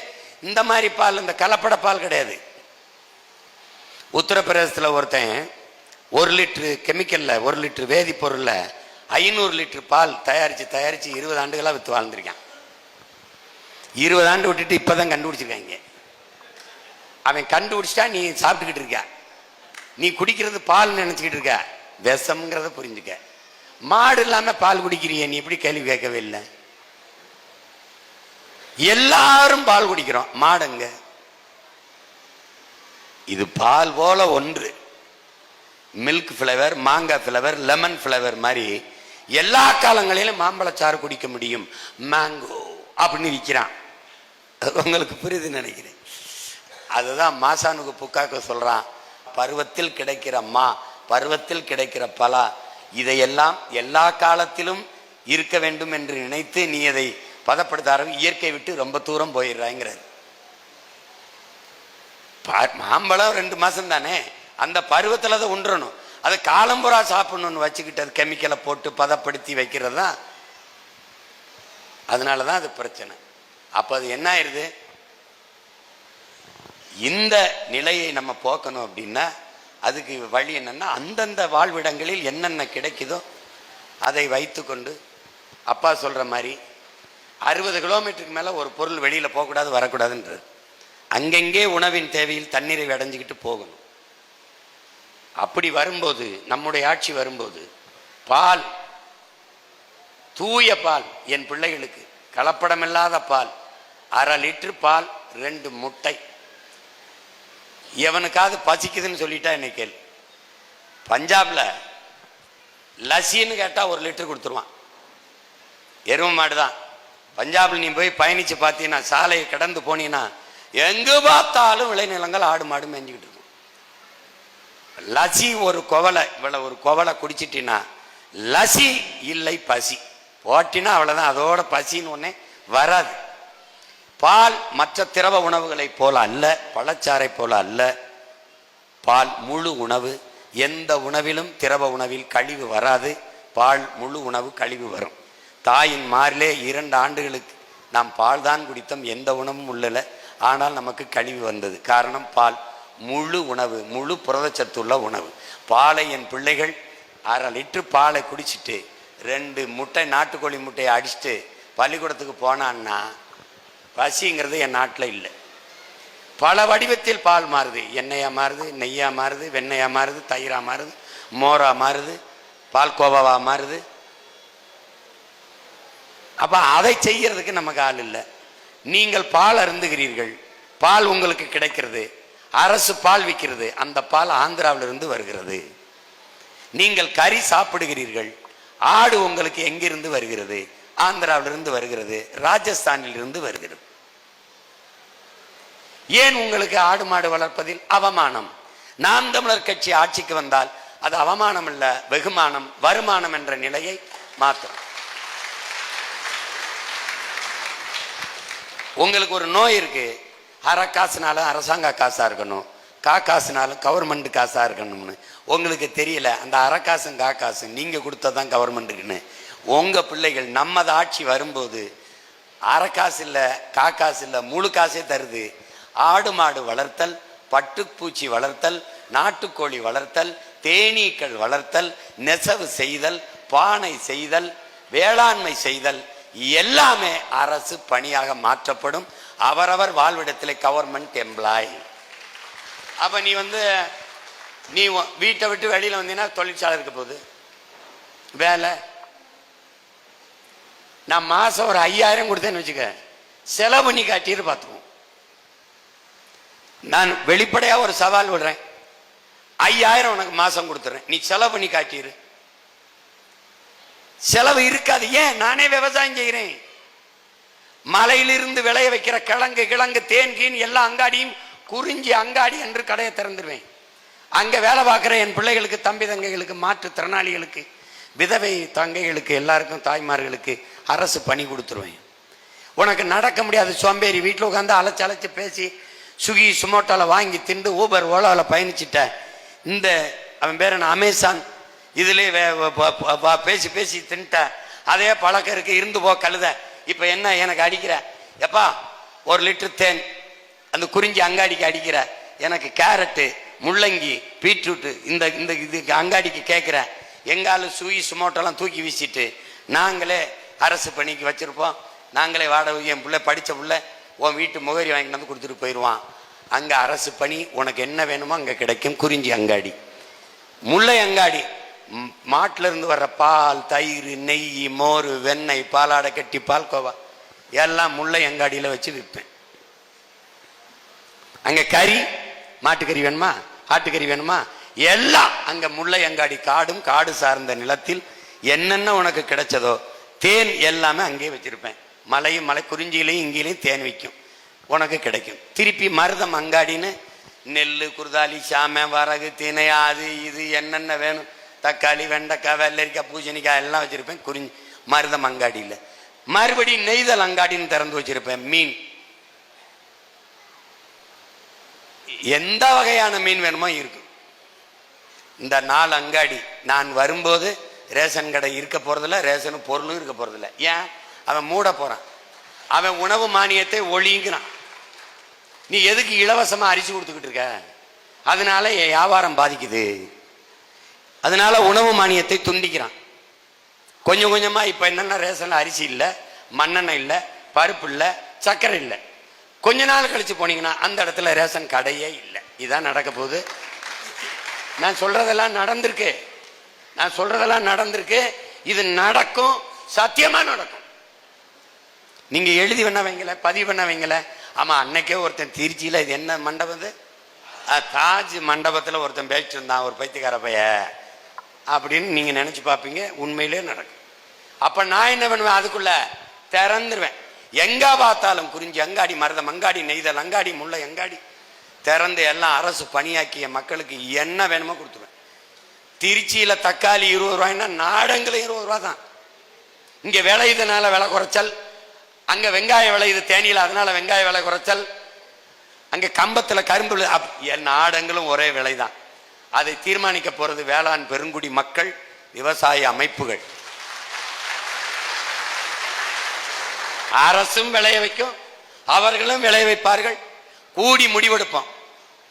இந்த மாதிரி பால், இந்த கலப்பட பால் கிடையாது. உத்தரப்பிரதேசத்தில் ஒருத்தன் 1 லிட்டரு கெமிக்கல்ல, 1 லிட்டரு வேதிப்பொருள்ல 500 லிட்டர் பால் தயாரிச்சு 20 ஆண்டுகளா வித்து வாழ்ந்திருக்கான். 20 ஆண்டு விட்டுட்டு இப்பதான் கண்டுபிடிச்சிருக்காங்க. அவன் கண்டுபிடிச்சிட்டா நீ சாப்பிட்டுக்கிட்டு இருக்க, நீ குடிக்கிறது பால் நினைச்சுக்கிட்டு இருக்க, விஷம்ங்கிறத புரிஞ்சுக்க. மாடு இல்லாம பால் குடிக்கிறிய, நீ எப்படி கேள்வி கேட்கவே இல்லை. எல்லாரும் பால் குடிக்கிறோம், மாடுங்க. இது பால் போல ஒன்று. மில்க் ஃபிளவர், மாங்காய் ஃபிளவர், லெமன் ஃபிளவர் மாதிரி எல்லா காலங்களிலும் மாம்பழச்சாறு குடிக்க முடியும். மேங்கோ அப்படின்னு விற்கிறான். உங்களுக்கு புரியுது நினைக்கிறேன். அதுதான் மாசானுக்கு புக்காக்க சொல்றான், பருவத்தில் கிடைக்கிற மா, பருவத்தில் கிடைக்கிற பலா, இதையெல்லாம் எல்லா காலத்திலும் இருக்க வேண்டும் என்று நினைத்து நீ அதை பதப்படுத்த இயற்கை விட்டு ரொம்ப தூரம் போயிடுறாங்கிறது. மாம்பழம் 2 மாசம் தானே, அந்த பருவத்தில் அதை உன்றணும். அதை காலம்புறா சாப்பிடணும்னு வச்சுக்கிட்டு அது கெமிக்கலை போட்டு பதப்படுத்தி வைக்கிறது தான். அதனாலதான் அது பிரச்சனை. அப்ப அது என்ன ஆயிருது? இந்த நிலையை நம்ம போக்கணும் அப்படின்னா அதுக்கு வழி என்னன்னா, அந்தந்த வாழ்விடங்களில் என்னென்ன கிடைக்குதோ அதை வைத்துக்கொண்டு, அப்பா சொல்ற மாதிரி 60 கிலோமீட்டருக்கு மேல ஒரு பொருள் வெளியில போகக்கூடாது, வரக்கூடாதுன்றது. அங்கெங்கே உணவின் தேவையில் தண்ணீரை அடைஞ்சுக்கிட்டு போகணும். அப்படி வரும்போது, நம்முடைய ஆட்சி வரும்போது, பால், தூய பால், என் பிள்ளைகளுக்கு கலப்படமில்லாத பால், 1/2 லிட்டர் பால், 2 முட்டை. எவனுக்காவது பசிக்குதுன்னு சொல்லிட்டா என்ன கேள்வி? பஞ்சாப்ல லசின்னு கேட்டா 1 லிட்டர் கொடுத்துருவான். எரும மாடுதான். பஞ்சாப்ல நீ போய் பயணிச்சு பார்த்தீங்கன்னா, சாலையை கடந்து போனீங்கன்னா எங்கு பார்த்தாலும் விளைநிலங்கள், ஆடு மாடு மேய்ஞ்சிக்கிட்டு இருக்கும். லசி ஒரு குவலை, இவ்வளவு ஒரு குவலை குடிச்சிட்டினா லசி இல்லை, பசி ஓட்டினா அவ்வளவுதான். அதோட பசின்னு ஒன்னே வராது. பால் மற்ற திரவ உணவுகளை போல அல்ல, பழச்சாறை போல அல்ல. பால் முழு உணவு. எந்த உணவிலும் திரவ உணவில் கழிவு வராது. பால் முழு உணவு, கழிவு வரும். தாயின் மாரிலே 2 ஆண்டுகளுக்கு நாம் பால் தான் குடித்தோம், எந்த உணவும் உள்ளல. ஆனால் நமக்கு கழிவு வந்தது. காரணம், பால் முழு உணவு, முழு புரதச்சத்துள்ள உணவு. பாலை என் பிள்ளைகள் 1/2 லிட்டர் பாலை குடிச்சிட்டு 2 முட்டை, நாட்டுக்கோழி முட்டையை அடிச்சுட்டு பள்ளிக்கூடத்துக்கு போனான்னா பசிங்கிறது என் நாட்டில் இல்லை. பல வடிவத்தில் பால் மாறுது. எண்ணெயா மாறுது, நெய்யா மாறுது, வெண்ணெயா மாறுது, தயிரா மாறுது, மோரா மாறுது, பால் கோவாவா மாறுது. அப்ப அதை செய்யறதுக்கு நமக்கு ஆள் இல்லை. நீங்கள் பால் அருந்துகிறீர்கள், பால் உங்களுக்கு கிடைக்கிறது, அரசு பால் விற்கிறது, அந்த பால் ஆந்திராவிலிருந்து வருகிறது. நீங்கள் கறி சாப்பிடுகிறீர்கள், ஆடு உங்களுக்கு எங்கிருந்து வருகிறது? ஆந்திராவிலிருந்து வருகிறது, ராஜஸ்தானில் இருந்து வருகிறது. ஏன் உங்களுக்கு ஆடு மாடு வளர்ப்பதில் அவமானம்? நாம் தமிழர் கட்சி ஆட்சிக்கு வந்தால் அது அவமானம் இல்ல, வெகுமானம், வருமானம் என்ற நிலையை மாற்றும். உங்களுக்கு ஒரு நோய் இருக்கு, அரை காசுனாலும் அரசாங்க காசா இருக்கணும், காசுனாலும் கவர்மெண்ட் காசா இருக்கணும்னு உங்களுக்கு தெரியல. அந்த அரை காசும் காசும் நீங்க கொடுத்ததான் கவர்மெண்ட்டுக்குன்னு. உங்க பிள்ளைகள் நம்மது ஆட்சி வரும்போது அரை காசு இல்ல, காசு இல்ல, முழு காசே தருது. ஆடு மாடு வளர்த்தல், பட்டுப்பூச்சி வளர்த்தல், நாட்டுக்கோழி வளர்த்தல், தேனீக்கள் வளர்த்தல், நெசவு செய்தல், பானை செய்தல், வேளாண்மை செய்தல் எல்லாமே அரசு பணியாக மாற்றப்படும். அவரவர் வாழ்விடத்திலே கவர்மெண்ட் எம்ப்ளாய். அப்ப நீ வீட்டை விட்டு வெளியில வந்தீங்கன்னா தொழிற்சாலை இருக்க போகுது, வேலை. நான் மாசம் ஒரு 5000 கொடுத்தேன்னு வச்சுக்க, செலவு பண்ணி காட்டிட்டு பார்த்துக்குவோம். நான் வெளிப்படையா ஒரு சவால் விடுறேன், 5000 உனக்கு மாசம் கொடுத்துறேன், நீ செலவு பண்ணி காட்டிரு. செலவு இருக்காது. ஏன்? நானே விவசாயம் செய்கிறேன். மலையிலிருந்து விளைய வைக்கிற கிழங்கு தேன் கீன் எல்லா அங்காடியும் குறிஞ்சி அங்காடி என்று கடையை திறந்துருவேன். அங்க வேலை பார்க்கிற என் பிள்ளைகளுக்கு, தம்பி தங்கைகளுக்கு, மாற்றுத்திறனாளிகளுக்கு, விதவை தங்கைகளுக்கு, எல்லாருக்கும், தாய்மார்களுக்கு அரசு பணி கொடுத்துருவேன். உனக்கு நடக்க முடியாது சோம்பேறி, வீட்டில் உட்காந்து அழைச்சு பேசி சுகி சுமோட்டோல வாங்கி திண்டு ஊபர் ஓலாவில் பயணிச்சிட்ட இந்த அவன் பேர் என்ன அமேசான் இதுல பேசி தின்ட்ட அதே பழக்கம் இருக்கு. இருந்து போ கழுத. இப்ப என்ன எனக்கு அடிக்கிற? எப்பா 1 லிட்டர் தேன் அந்த குறிஞ்சி அங்காடிக்கு அடிக்கிற, எனக்கு கேரட்டு, முள்ளங்கி, பீட்ரூட்டு இந்த இந்த இதுக்கு அங்காடிக்கு கேட்குற. எங்காலும் சுகி சுமோட்டோலாம் தூக்கி வீசிட்டு நாங்களே அரசு பணிக்கு வச்சிருப்போம், நாங்களே வாடகை, என் பிள்ளை படித்த பிள்ளை உன் வீட்டு முகரி வாங்கிட்டு வந்து கொடுத்துட்டு போயிடுவான். அங்கே அரசு பணி, உனக்கு என்ன வேணுமோ அங்கே கிடைக்கும். குறிஞ்சி அங்காடி, முல்லை அங்காடி, மாட்டில இருந்து வர்ற பால், தயிர், நெய், மோர், வெண்ணெய், பாலாடை கட்டி, பால்கோவா எல்லாம் முல்லை அங்காடியில் வச்சு விற்பேன். அங்கே கறி, மாட்டுக்கறி வேணுமா, ஆட்டுக்கறி வேணுமா, எல்லாம் அங்கே முல்லை அங்காடி. காடும் காடு சார்ந்த நிலத்தில் என்னென்ன உனக்கு கிடைச்சதோ தேன் எல்லாமே அங்கேயே வச்சிருப்பேன். மலையும் மலை குறிஞ்சியிலையும் இங்கேயும் தேன் விற்கும், உனக்கு கிடைக்கும். திருப்பி மருதம் அங்காடின்னு நெல், குருதாலி, சாமை, வரகு, தினை, அது இது என்னென்ன வேணும், தக்காளி, வெண்டைக்காய், வெள்ளரிக்காய், பூசணிக்காய் எல்லாம் வச்சிருப்பேன் குறிஞ்சி மருதம் அங்காடியில். மறுபடி நெய்தல் அங்காடின்னு திறந்து வச்சிருப்பேன். மீன், எந்த வகையான மீன் வேணுமோ இருக்கும். இந்த 4 அங்காடி. நான் வரும்போது ரேஷன் கடை இருக்க போறதில்ல, ரேஷன் பொருளும் இருக்க போறதில்ல. ஏன்? அவன் மூட போறான், அவன் உணவு மானியத்தை ஒழிங்கிறான். நீ எதுக்கு இலவசமா அரிசி கொடுத்துக்கிட்டு இருக்க? அதனால என் வியாபாரம் பாதிக்குது, அதனால உணவு மானியத்தை துண்டிக்கிறான். கொஞ்சம் கொஞ்சமா இப்ப என்னன்னா ரேஷன்ல அரிசி இல்லை, மண்ணெண்ணெய் இல்லை, பருப்பு இல்லை, சர்க்கரை இல்லை. கொஞ்ச நாள் கழிச்சு போனீங்கன்னா அந்த இடத்துல ரேஷன் கடையே இல்லை. இதான் நடக்க போகுது. நான் சொல்றதெல்லாம் நடந்திருக்கு, இது நடக்கும், சத்தியமா நடக்கும். நீங்க எழுதி வேணா வைங்கல, பதிவு பண்ண வைங்கல. ஆமா, அன்னைக்கே ஒருத்தன் திருச்சியில, இது என்ன மண்டபம், தாஜ் மண்டபத்துல ஒருத்தன் பேசிட்டு இருந்தான், ஒரு பைத்தியக்கார பைய அப்படின்னு நீங்க நினைச்சு பார்ப்பீங்க. உண்மையிலே நடக்கும். அப்ப நான் என்ன பண்ணுவேன்? அதுக்குள்ள திறந்துருவேன். எங்க பார்த்தாலும் குறிஞ்சி அங்காடி, மருதம் அங்காடி, நெய்தல் அங்காடி, முல்லை அங்காடி திறந்து எல்லாம் அரசு பணியாக்கிய மக்களுக்கு என்ன வேணுமோ கொடுத்துருவேன். திருச்சியில தக்காளி 20 ரூபாய்னா நாடங்களும் 20 ரூபா தான். இங்க விளையுதுனால விலை குறைச்சல், அங்க வெங்காயம் விளையுது தேனியில, அதனால வெங்காய விலை குறைச்சல், அங்க கம்பத்துல கரும்பு, நாடங்களும் ஒரே விலைதான். அதை தீர்மானிக்க போறது வேளாண் பெருங்குடி மக்கள், விவசாய அமைப்புகள். அரசும் விளைய வைக்கும், அவர்களும் விளைய வைப்பார்கள். கூடி முடிவெடுப்போம்.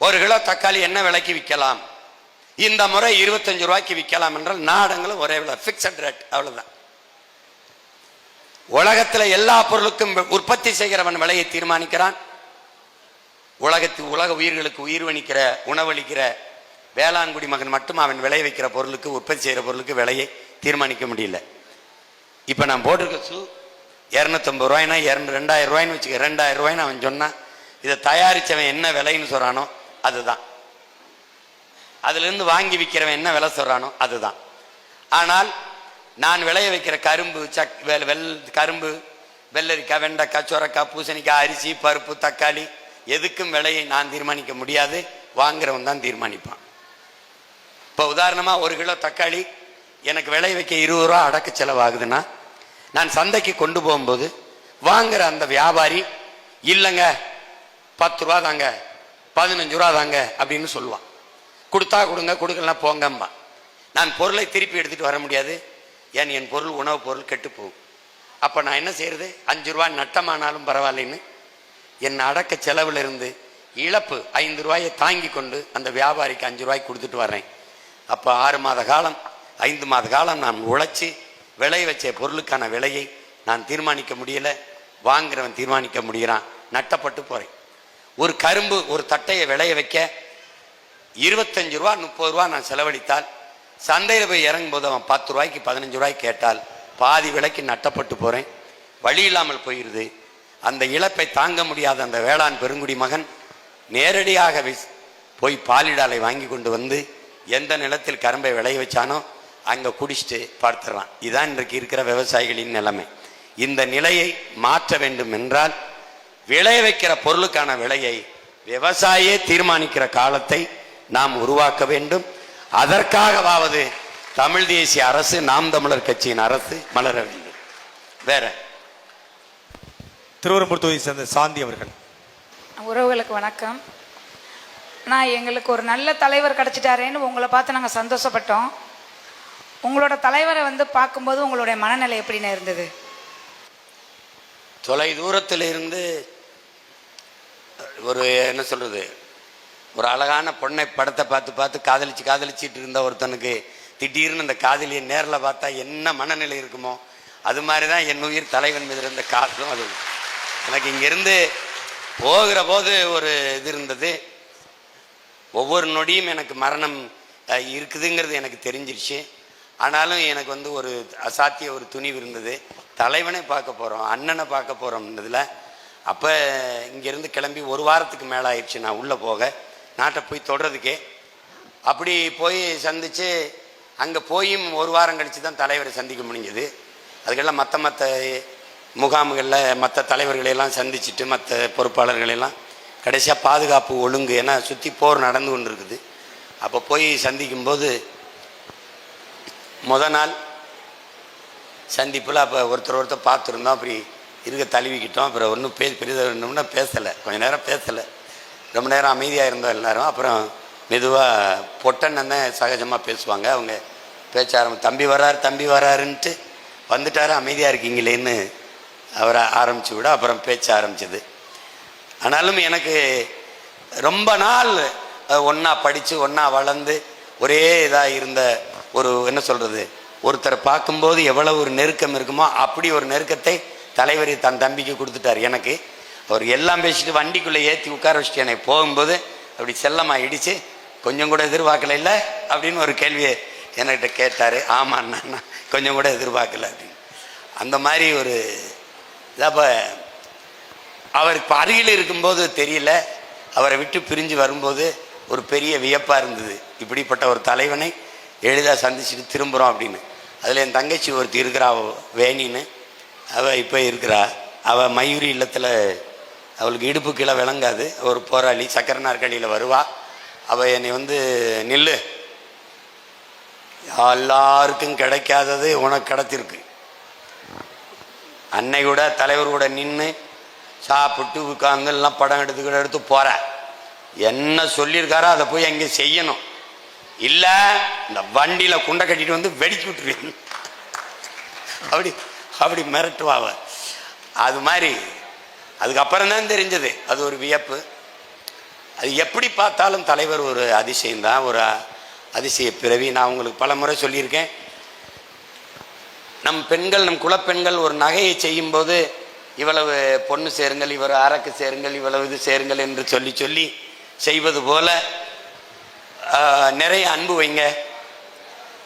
1 கிலோ தக்காளி என்ன விலைக்கு விற்கலாம், இந்த முறை 25 ரூபாய்க்கு விற்கலாம் என்றால் நாடங்களும் ஒரே விலை, பிக்சட் ரேட், அவ்வளவுதான். உலகத்துல எல்லா பொருளுக்கும் உற்பத்தி செய்கிறவன் விலையை தீர்மானிக்கிறான். உலக உயிர்களுக்கு உயிர்வணிக்கிற, உணவளிக்கிற வேளாண் குடிமகன் மட்டும் அவன் விளைய வைக்கிற பொருளுக்கு, உற்பத்தி செய்கிற பொருளுக்கு விலையை தீர்மானிக்க முடியல. இப்ப நான் போட்டிருக்க ஷூ 250 ரூபாய்னா 2000 ரூபாய்ன்னு வச்சுக்க, 2000 ரூபாய்ன்னு அவன் சொன்னான். இதை தயாரிச்சவன் என்ன விலைன்னு சொல்றானோ அதுதான், அதுல இருந்து வாங்கி விற்கிறவன் என்ன விலை சொல்றானோ அதுதான். ஆனால் நான் விளைய வைக்கிற கரும்பு, கரும்பு, வெள்ளரிக்காய், வெண்டைக்காய், சொரக்காய், பூசணிக்காய், அரிசி, பருப்பு, தக்காளி எதுக்கும் விலையை நான் தீர்மானிக்க முடியாது, வாங்குறவன் தான் தீர்மானிப்பான். இப்போ உதாரணமாக 1 கிலோ தக்காளி எனக்கு விளைய வைக்க 20 ரூபா அடக்க செலவாகுதுன்னா நான் சந்தைக்கு கொண்டு போகும்போது வாங்குற அந்த வியாபாரி இல்லைங்க 10 ரூபா தாங்க 15 ரூபா தாங்க அப்படின்னு சொல்லுவான். கொடுத்தா கொடுங்க, கொடுக்கலாம் போங்கம்மா. நான் பொருளை திருப்பி எடுத்துட்டு வர முடியாது, ஏன் என் பொருள் உணவுப் பொருள் கெட்டு போகும். அப்போ நான் என்ன செய்யறது, 5 ரூபா நட்டமானாலும் பரவாயில்லைன்னு என் அடக்க செலவுல இருந்து இழப்பு 5 ரூபாயை தாங்கி கொண்டு அந்த வியாபாரிக்கு 5 ரூபாய்க்கு கொடுத்துட்டு வர்றேன். அப்போ 6 மாத காலம் 5 மாத காலம் நான் உழைச்சி விளைய வச்ச பொருளுக்கான விலையை நான் தீர்மானிக்க முடியல, வாங்குறவன் தீர்மானிக்க முடிகிறான், நட்டப்பட்டு போறேன். ஒரு கரும்பு ஒரு தட்டையை விளைய வைக்க 25 ரூபா 30 ரூபா நான் செலவழித்தால் சந்தையில் போய் இறங்கும் போது அவன் 10 ரூபாய்க்கு 15 ரூபாய்க்கு கேட்டால் பாதி விலைக்கு நட்டப்பட்டு போறேன், வழி இல்லாமல் போயிருது. அந்த இழப்பை தாங்க முடியாத அந்த வேளாண் பெருங்குடி மகன் நேரடியாக போய் பாலிடாலை வாங்கி கொண்டு வந்து எந்த நிலத்தில் கரும்பை விளைய வச்சானோ அங்க குடிச்சிட்டு பார்த்துறான். இதான் இன்றைக்கு இருக்கிற விவசாயிகளின் நிலைமை. இந்த நிலையை மாற்ற வேண்டும் என்றால் விளைய வைக்கிற பொருளுக்கான விலையை விவசாயியே தீர்மானிக்கிற காலத்தை நாம் உருவாக்க வேண்டும். அதற்காகவாவது தமிழ் தேசிய அரசு, நாம் தமிழர் கட்சியின் அரசு மலர வேண்டும். வேற திருவெரும்பூர் தொகுதியை சேர்ந்த சாந்தி அவர்கள். உறவுகளுக்கு வணக்கம். நான் எங்களுக்கு ஒரு நல்ல தலைவர் கிடைச்சிட்டாரேன்னு உங்களை பார்த்து நாங்கள் சந்தோஷப்பட்டோம். உங்களோட தலைவரை பார்க்கும்போது உங்களுடைய மனநிலை எப்படின்னு இருந்தது? தொலை தூரத்தில் இருந்து ஒரு என்ன சொல்றது, ஒரு அழகான பொண்ணை படத்தை பார்த்து காதலிச்சிட்டு இருந்த ஒருத்தனுக்கு திடீர்னு அந்த காதலியை நேரில் பார்த்தா என்ன மனநிலை இருக்குமோ அது மாதிரி தான் என் உயிர் தலைவன் மீது இருந்த காதலும். அது எனக்கு இங்கிருந்து போகிற போது ஒரு இது இருந்தது. ஒவ்வொரு நொடியும் எனக்கு மரணம் இருக்குதுங்கிறது எனக்கு தெரிஞ்சிருச்சு. ஆனாலும் எனக்கு ஒரு அசாத்திய ஒரு துணிவு இருந்தது. தலைவனை பார்க்க போகிறோம், அண்ணனை பார்க்க போகிறோம்ன்றதில் அப்போ இங்கேருந்து கிளம்பி 1 வாரத்துக்கு மேலே ஆயிடுச்சு நான் உள்ளே போக, நாட்டை போய் தொடுறதுக்கே. அப்படி போய் சந்தித்து அங்கே போயும் 1 வாரம் கழித்து தான் தலைவரை சந்திக்க முடிஞ்சது. அதுக்கெல்லாம் மற்ற முகாம்களில் மற்ற தலைவர்களையெல்லாம் சந்திச்சுட்டு மற்ற பொறுப்பாளர்களெல்லாம் கடைசியாக பாதுகாப்பு ஒழுங்கு, ஏன்னா சுற்றி போர் நடந்து கொண்டு இருக்குது. அப்போ போய் சந்திக்கும்போது நாள் சந்திப்பில் அப்போ ஒருத்தர் பார்த்துருந்தோம். அப்படி இருக்க தழுவிக்கிட்டோம். அப்புறம் ஒன்றும் பெரிதா பேசலை, கொஞ்சம் நேரம் பேசலை, ரொம்ப நேரம் அமைதியாக இருந்தோம் எல்லாரும். அப்புறம் மெதுவாக பொட்டன்னு தான் சகஜமாக பேசுவாங்க. அவங்க பேச்ச தம்பி வராருன்ட்டு வந்துட்டாரு, அமைதியாக இருக்கீங்களேன்னு அவரை ஆரம்பிச்சு விட அப்புறம் பேச்ச ஆரம்பிச்சது. ஆனாலும் எனக்கு ரொம்ப நாள் ஒன்றா படித்து ஒன்றா வளர்ந்து ஒரே இதாக இருந்த ஒரு என்ன சொல்கிறது, ஒருத்தரை பார்க்கும்போது எவ்வளோ ஒரு நெருக்கம் இருக்குமோ அப்படி ஒரு நெருக்கத்தை தலைவர் தன் தம்பிக்கு கொடுத்துட்டார் எனக்கு. அவர் எல்லாம் பேசிட்டு வண்டிக்குள்ளே ஏற்றி உட்கார வச்சுட்டு என்னை போகும்போது அப்படி செல்லமாக இடித்து கொஞ்சம் கூட எதிர்பார்க்கல இல்லை அப்படின்னு ஒரு கேள்வியை என்கிட்ட கேட்டார். ஆமாம், நான் கொஞ்சம் கூட எதிர்பார்க்கல அப்படின்னு. அந்த மாதிரி ஒரு இதாப்போ அவர் இப்போ அருகில் இருக்கும்போது தெரியல, அவரை விட்டு பிரிஞ்சு வரும்போது ஒரு பெரிய வியப்பாக இருந்தது. இப்படிப்பட்ட ஒரு தலைவனை எளிதாக சந்திச்சுட்டு திரும்புகிறோம் அப்படின்னு. அதில் என் தங்கச்சி ஒருத்தி இருக்கிறா, வேணின்னு, அவள் இப்போ இருக்கிறா. அவள் மயூரி இல்லத்தில், அவளுக்கு இடுப்பு கீழே விளங்காது, ஒரு போராளி, சக்கர நாற்காலியில் வருவா. அவள் என்னை நில்லு, எல்லாருக்கும் கிடைக்காதது உனக்கு கிடைச்சிருக்கு. அன்னை கூட தலைவர் கூட நின்று சாப்பிட்டு உட்கார்ந்து எல்லாம் படம் எடுத்து போற, என்ன சொல்லியிருக்காரோ அதை போய் அங்கே செய்யணும், இல்லை இந்த வண்டியில குண்டை கட்டிட்டு வெடிச்சு விட்டுருவேன் அப்படி மிரட்டுவாவ. அது மாதிரி அதுக்கப்புறம் தான் தெரிஞ்சது அது ஒரு வியப்பு. அது எப்படி பார்த்தாலும் தலைவர் ஒரு அதிசயம்தான், ஒரு அதிசய பிறவி. நான் உங்களுக்கு பல முறை சொல்லியிருக்கேன், நம் பெண்கள், நம் குலப்பெண்கள் ஒரு நகையை செய்யும்போது இவ்வளவு பொண்ணு சேருங்கள், இவர் அரக்கு சேருங்கள், இவ்வளவு இது சேருங்கள் என்று சொல்லி செய்வது போல நிறைய அன்பு வைங்க,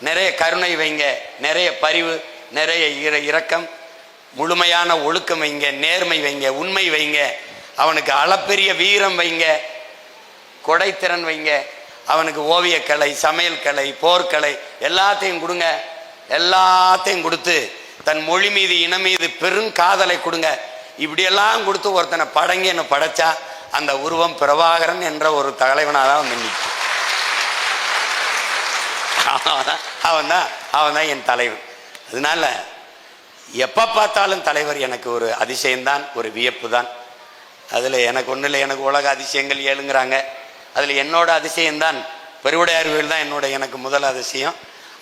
நிறைய கருணை வைங்க, நிறைய பரிவு, நிறைய இரக்கம், முழுமையான ஒழுக்கம் வைங்க, நேர்மை வைங்க, உண்மை வைங்க, அவனுக்கு அளப்பெரிய வீரம் வைங்க, கொடைத்திறன் வைங்க, அவனுக்கு ஓவியக்கலை, சமையல் கலை, போர்க்கலை எல்லாத்தையும் கொடுங்க. எல்லாத்தையும் கொடுத்து தன் மொழி மீது, இனம் மீது பெருங்காதலை கொடுங்க. இப்படியெல்லாம் கொடுத்து ஒருத்தனை படங்கி என்ன படைச்சா அந்த உருவம் பிரபாகரன் என்ற ஒரு தலைவனாக தான் நிற்கும். அவன் தான் என் தலைவன். அதனால எப்போ பார்த்தாலும் தலைவர் எனக்கு ஒரு அதிசயம்தான், ஒரு வியப்பு தான். அதில் எனக்கு ஒன்றும் இல்லை, எனக்கு உலக அதிசயங்கள் ஏழுங்கிறாங்க. அதில் என்னோட அதிசயம்தான் பெருவுடையார்வில் தான் எனக்கு முதல் அதிசயம்.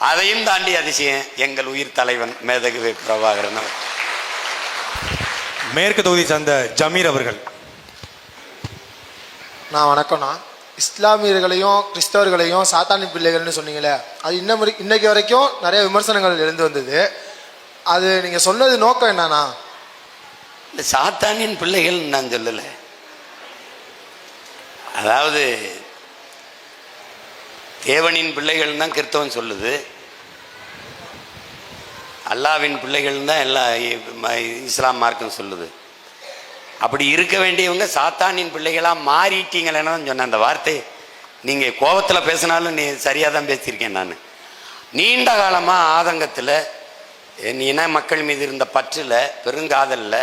அதையும் தாண்டி அதிசயம் எங்கள் உயிர் தலைவன் மேதகு பிரபாகரன். மேற்கு தொகுதி சார்ந்த ஜமீர் அவர்கள். நான் வணக்கம்ண்ணா. இஸ்லாமியர்களையும் கிறிஸ்தவர்களையும் சாத்தானி பிள்ளைகள்னு சொன்னீங்களே, அது இன்னைக்கு வரைக்கும் நிறைய விமர்சனங்கள் எழுந்து வந்தது. அது நீங்கள் சொன்னது நோக்கம் என்னன்னா? இந்த சாத்தானின் பிள்ளைகள் நான் சொல்லலை. அதாவது தேவனின் பிள்ளைகள் தான் கிறிஸ்தவன் சொல்லுது, அல்லாவின் பிள்ளைகள் தான் எல்லா இஸ்லாம் மார்க்கம் சொல்லுது. அப்படி இருக்க வேண்டியவங்க சாத்தானின் பிள்ளைகளாக மாறிட்டீங்களேன்னு தான் சொன்னேன். அந்த வார்த்தை நீங்கள் கோபத்தில் பேசினாலும் நீ சரியாக தான் பேசியிருக்கேன். நான் நீண்ட காலமாக ஆதங்கத்தில் இன மக்கள் மீது இருந்த பற்றில் பெருங்காதலில்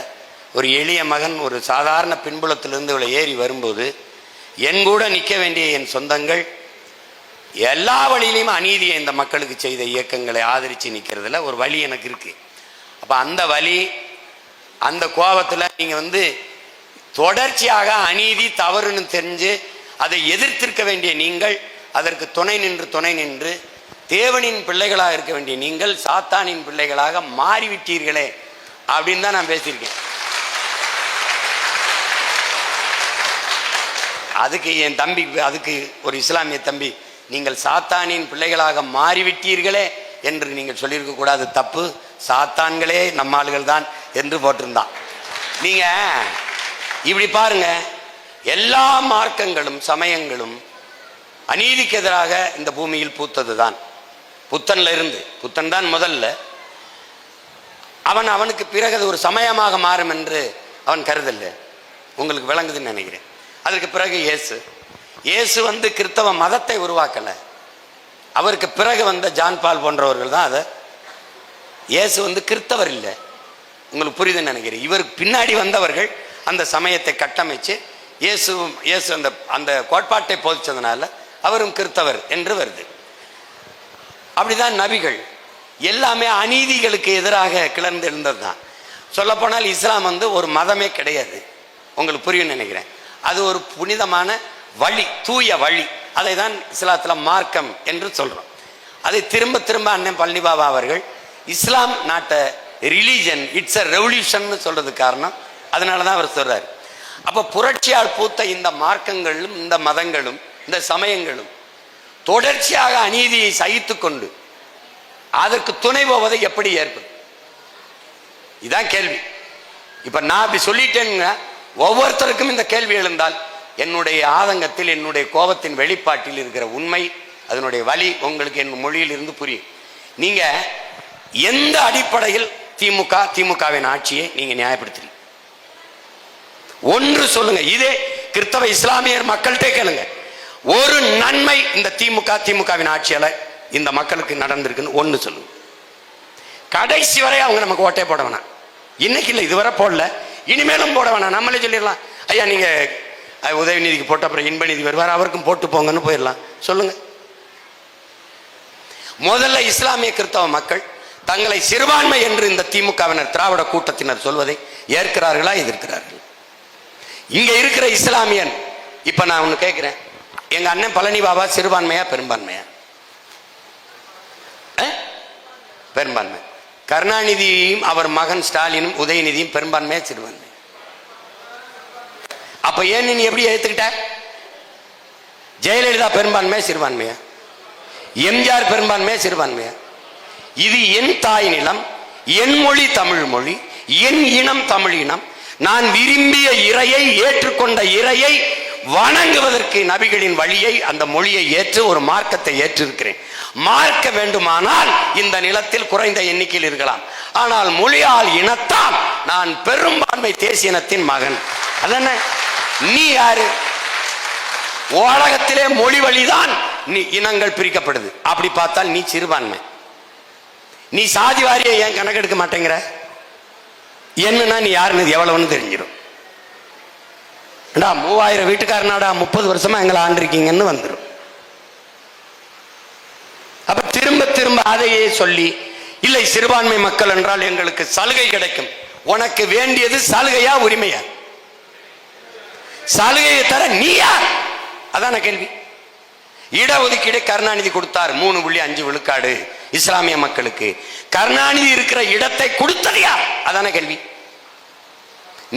ஒரு எளிய மகன் ஒரு சாதாரண பின்புலத்திலிருந்து இவ்வளோ ஏறி வரும்போது என் கூட நிற்க வேண்டிய என் சொந்தங்கள் எல்லா வழியிலையும் அநீதியை இந்த மக்களுக்கு செய்த இயக்கங்களை ஆதரித்து நிற்கிறதுல ஒரு வழி எனக்கு இருக்குது. அப்போ அந்த வழி, அந்த கோபத்தில் நீங்கள் தொடர்ச்சியாக அநீதி தவறுன்னு தெரிஞ்சு அதை எதிர்த்திருக்க வேண்டிய நீங்கள், அதற்கு துணை நின்று தேவனின் பிள்ளைகளாக இருக்க வேண்டிய நீங்கள் சாத்தானின் பிள்ளைகளாக மாறிவிட்டீர்களே அப்படின்னு தான் நான் பேசியிருக்கேன். அதுக்கு என் தம்பி, அதுக்கு ஒரு இஸ்லாமிய தம்பி, நீங்கள் சாத்தானின் பிள்ளைகளாக மாறிவிட்டீர்களே என்று நீங்கள் சொல்லியிருக்க கூடாது, தப்பு, சாத்தான்களே நம்ம ஆளுகள் தான் என்று போட்டிருந்தான். நீங்க இப்படி பாருங்க, எல்லா மார்க்கங்களும் சமயங்களும் அநீதிக்கு எதிராக இந்த பூமியில் பூத்தது தான். புத்தன்ல இருந்து, புத்தன் தான் முதல்ல, அவனுக்கு பிறகு அது ஒரு சமயமாக மாறும் என்று அவன் கருதல்ல. உங்களுக்கு விளங்குதுன்னு நினைக்கிறேன். அதற்கு பிறகு இயேசு கிறிஸ்தவ மதத்தை உருவாக்கல. அவருக்கு பிறகு வந்த ஜான் பால் போன்றவர்கள் தான் அதை. இயேசு கிறிஸ்தவர் இல்லை, உங்களுக்கு புரியுதுன்னு நினைக்கிறேன். இவருக்கு பின்னாடி வந்தவர்கள் அந்த சமயத்தை கட்டமைச்சு இயேசு அந்த கோட்பாட்டை போதிச்சதுனால அவரும் கிறிஸ்தவர் என்று வருது. அப்படிதான் நபிகள் எல்லாமே அநீதிகளுக்கு எதிராக கிளர்ந்து எழுந்தது தான். சொல்லப்போனால் இஸ்லாம் ஒரு மதமே கிடையாது, உங்களுக்கு புரியும் நினைக்கிறேன். அது ஒரு புனிதமான வழி, தூய வழி. அதை தான் இஸ்லாத்தில் மார்க்கம் என்று சொல்றோம். அதை திரும்ப திரும்ப அண்ணன் பழனி பாபா அவர்கள் இஸ்லாம் not a religion, it's a revolution சொல்றதுக்கு காரணம் அதனால தான் அவர் சொல்றாரு. அப்போ புரட்சியால் பூத்த இந்த மார்க்கங்களும் இந்த மதங்களும் இந்த சமயங்களும் தொடர்ச்சியாக அநீதியை சகித்து கொண்டு அதற்கு துணை போவதை எப்படி ஏற்படும்? இதுதான் கேள்வி. இப்ப நான் அப்படி சொல்லிட்டேங்க, ஒவ்வொருத்தருக்கும் இந்த கேள்வி எழுந்தால் என்னுடைய ஆதங்கத்தில், என்னுடைய கோபத்தின் வெளிப்பாட்டில் இருக்கிற உண்மை, அதனுடைய வழி உங்களுக்கு என் மொழியில் இருந்து புரியும். நீங்க எந்த அடிப்படையில் திமுகவின் ஆட்சியை நீங்க நியாயப்படுத்துறீங்க? ஒன்று சொல்லுங்க. இதே கிறிஸ்தவ இஸ்லாமியர் மக்கள்கிட்ட கேளுங்க, ஒரு நன்மை இந்த திமுகவின் ஆட்சியால இந்த மக்களுக்கு நடந்திருக்குன்னு ஒன்று சொல்லுங்க. கடைசி வரை அவங்க நமக்கு ஓட்டே போட வேணாம். இன்னைக்கு இல்லை, இதுவரை போடல, இனிமேலும் போட வேணாம். நம்மளே சொல்லிடலாம், ஐயா நீங்க உதயநிதிக்கு போட்ட அப்புறம் இன்பநிதி வருவார், அவருக்கும் போட்டு போங்கன்னு போயிடலாம். சொல்லுங்க. முதல்ல இஸ்லாமிய கிறிஸ்தவ மக்கள் தங்களை சிறுபான்மை என்று இந்த திமுகவினர், திராவிட கூட்டத்தினர் சொல்வதை ஏற்கிறார்களா, எதிர்க்கிறார்கள்? இங்க இருக்கிற இஸ்லாமியன், இப்ப நான் ஒண்ணு கேட்கிறேன், எங்க அண்ணன் பழனி பாபா சிறுபான்மையா பெரும்பான்மையா? பெரும்பான்மை. கருணாநிதியும் அவர் மகன் ஸ்டாலினும் உதயநிதியும் பெரும்பான்மையா சிறுபான்மை? அப்ப ஏன் நீ எப்படி ஏத்துக்கிட்ட? ஜெயலலிதா பெரும்பான்மையா சிறுபான்மையா? எம்ஜிஆர் பெரும்பான்மையா சிறுபான்மையா? இது என் தாய் நிலம், என் மொழி தமிழ் மொழி, என் இனம் தமிழ் இனம். நான் விரும்பிய இறையை, ஏற்றுக்கொண்ட இறையை வணங்குவதற்கு நபிகளின் வழியை, அந்த மொழியை ஏற்று ஒரு மார்க்கத்தை ஏற்றிருக்கிறேன். மார்க்க வேண்டுமானால் இந்த நிலத்தில் குறைந்த எண்ணிக்கையில் இருக்கலாம், ஆனால் மொழியால் இனத்தால் நான் பெரும்பான்மை தேசிய இனத்தின் மகன். அதென்ன, நீ யாரு? உலகத்திலே மொழி வழிதான் நீ இனங்கள் பிரிக்கப்படுது. அப்படி பார்த்தால் நீ சிறுபான்மை. நீ சாதி வாரியை ஏன் கணக்கெடுக்க மாட்டேங்கிற? என்னன்னா நீ யாருன்னு எவ்வளவுன்னு தெரிஞ்சிடும். 3000 வீட்டுக்காரனாடா 30 வருஷமா எங்களை ஆண்டிருக்கீங்கன்னு வந்துடும். அப்ப திரும்ப அதையே சொல்லி, இல்லை சிறுபான்மை மக்கள் என்றால் எங்களுக்கு சலுகை கிடைக்கும். உனக்கு வேண்டியது சலுகையா உரிமையா? சலுகையை தர நீ யார்? அதான கேள்வி. இடஒதுக்கீடு கருணாநிதி கொடுத்தார் 3.5 விழுக்காடு இஸ்லாமிய மக்களுக்கு. கருணாநிதி இருக்கிற இடத்தை கொடுத்தது யார்? அதான கேள்வி.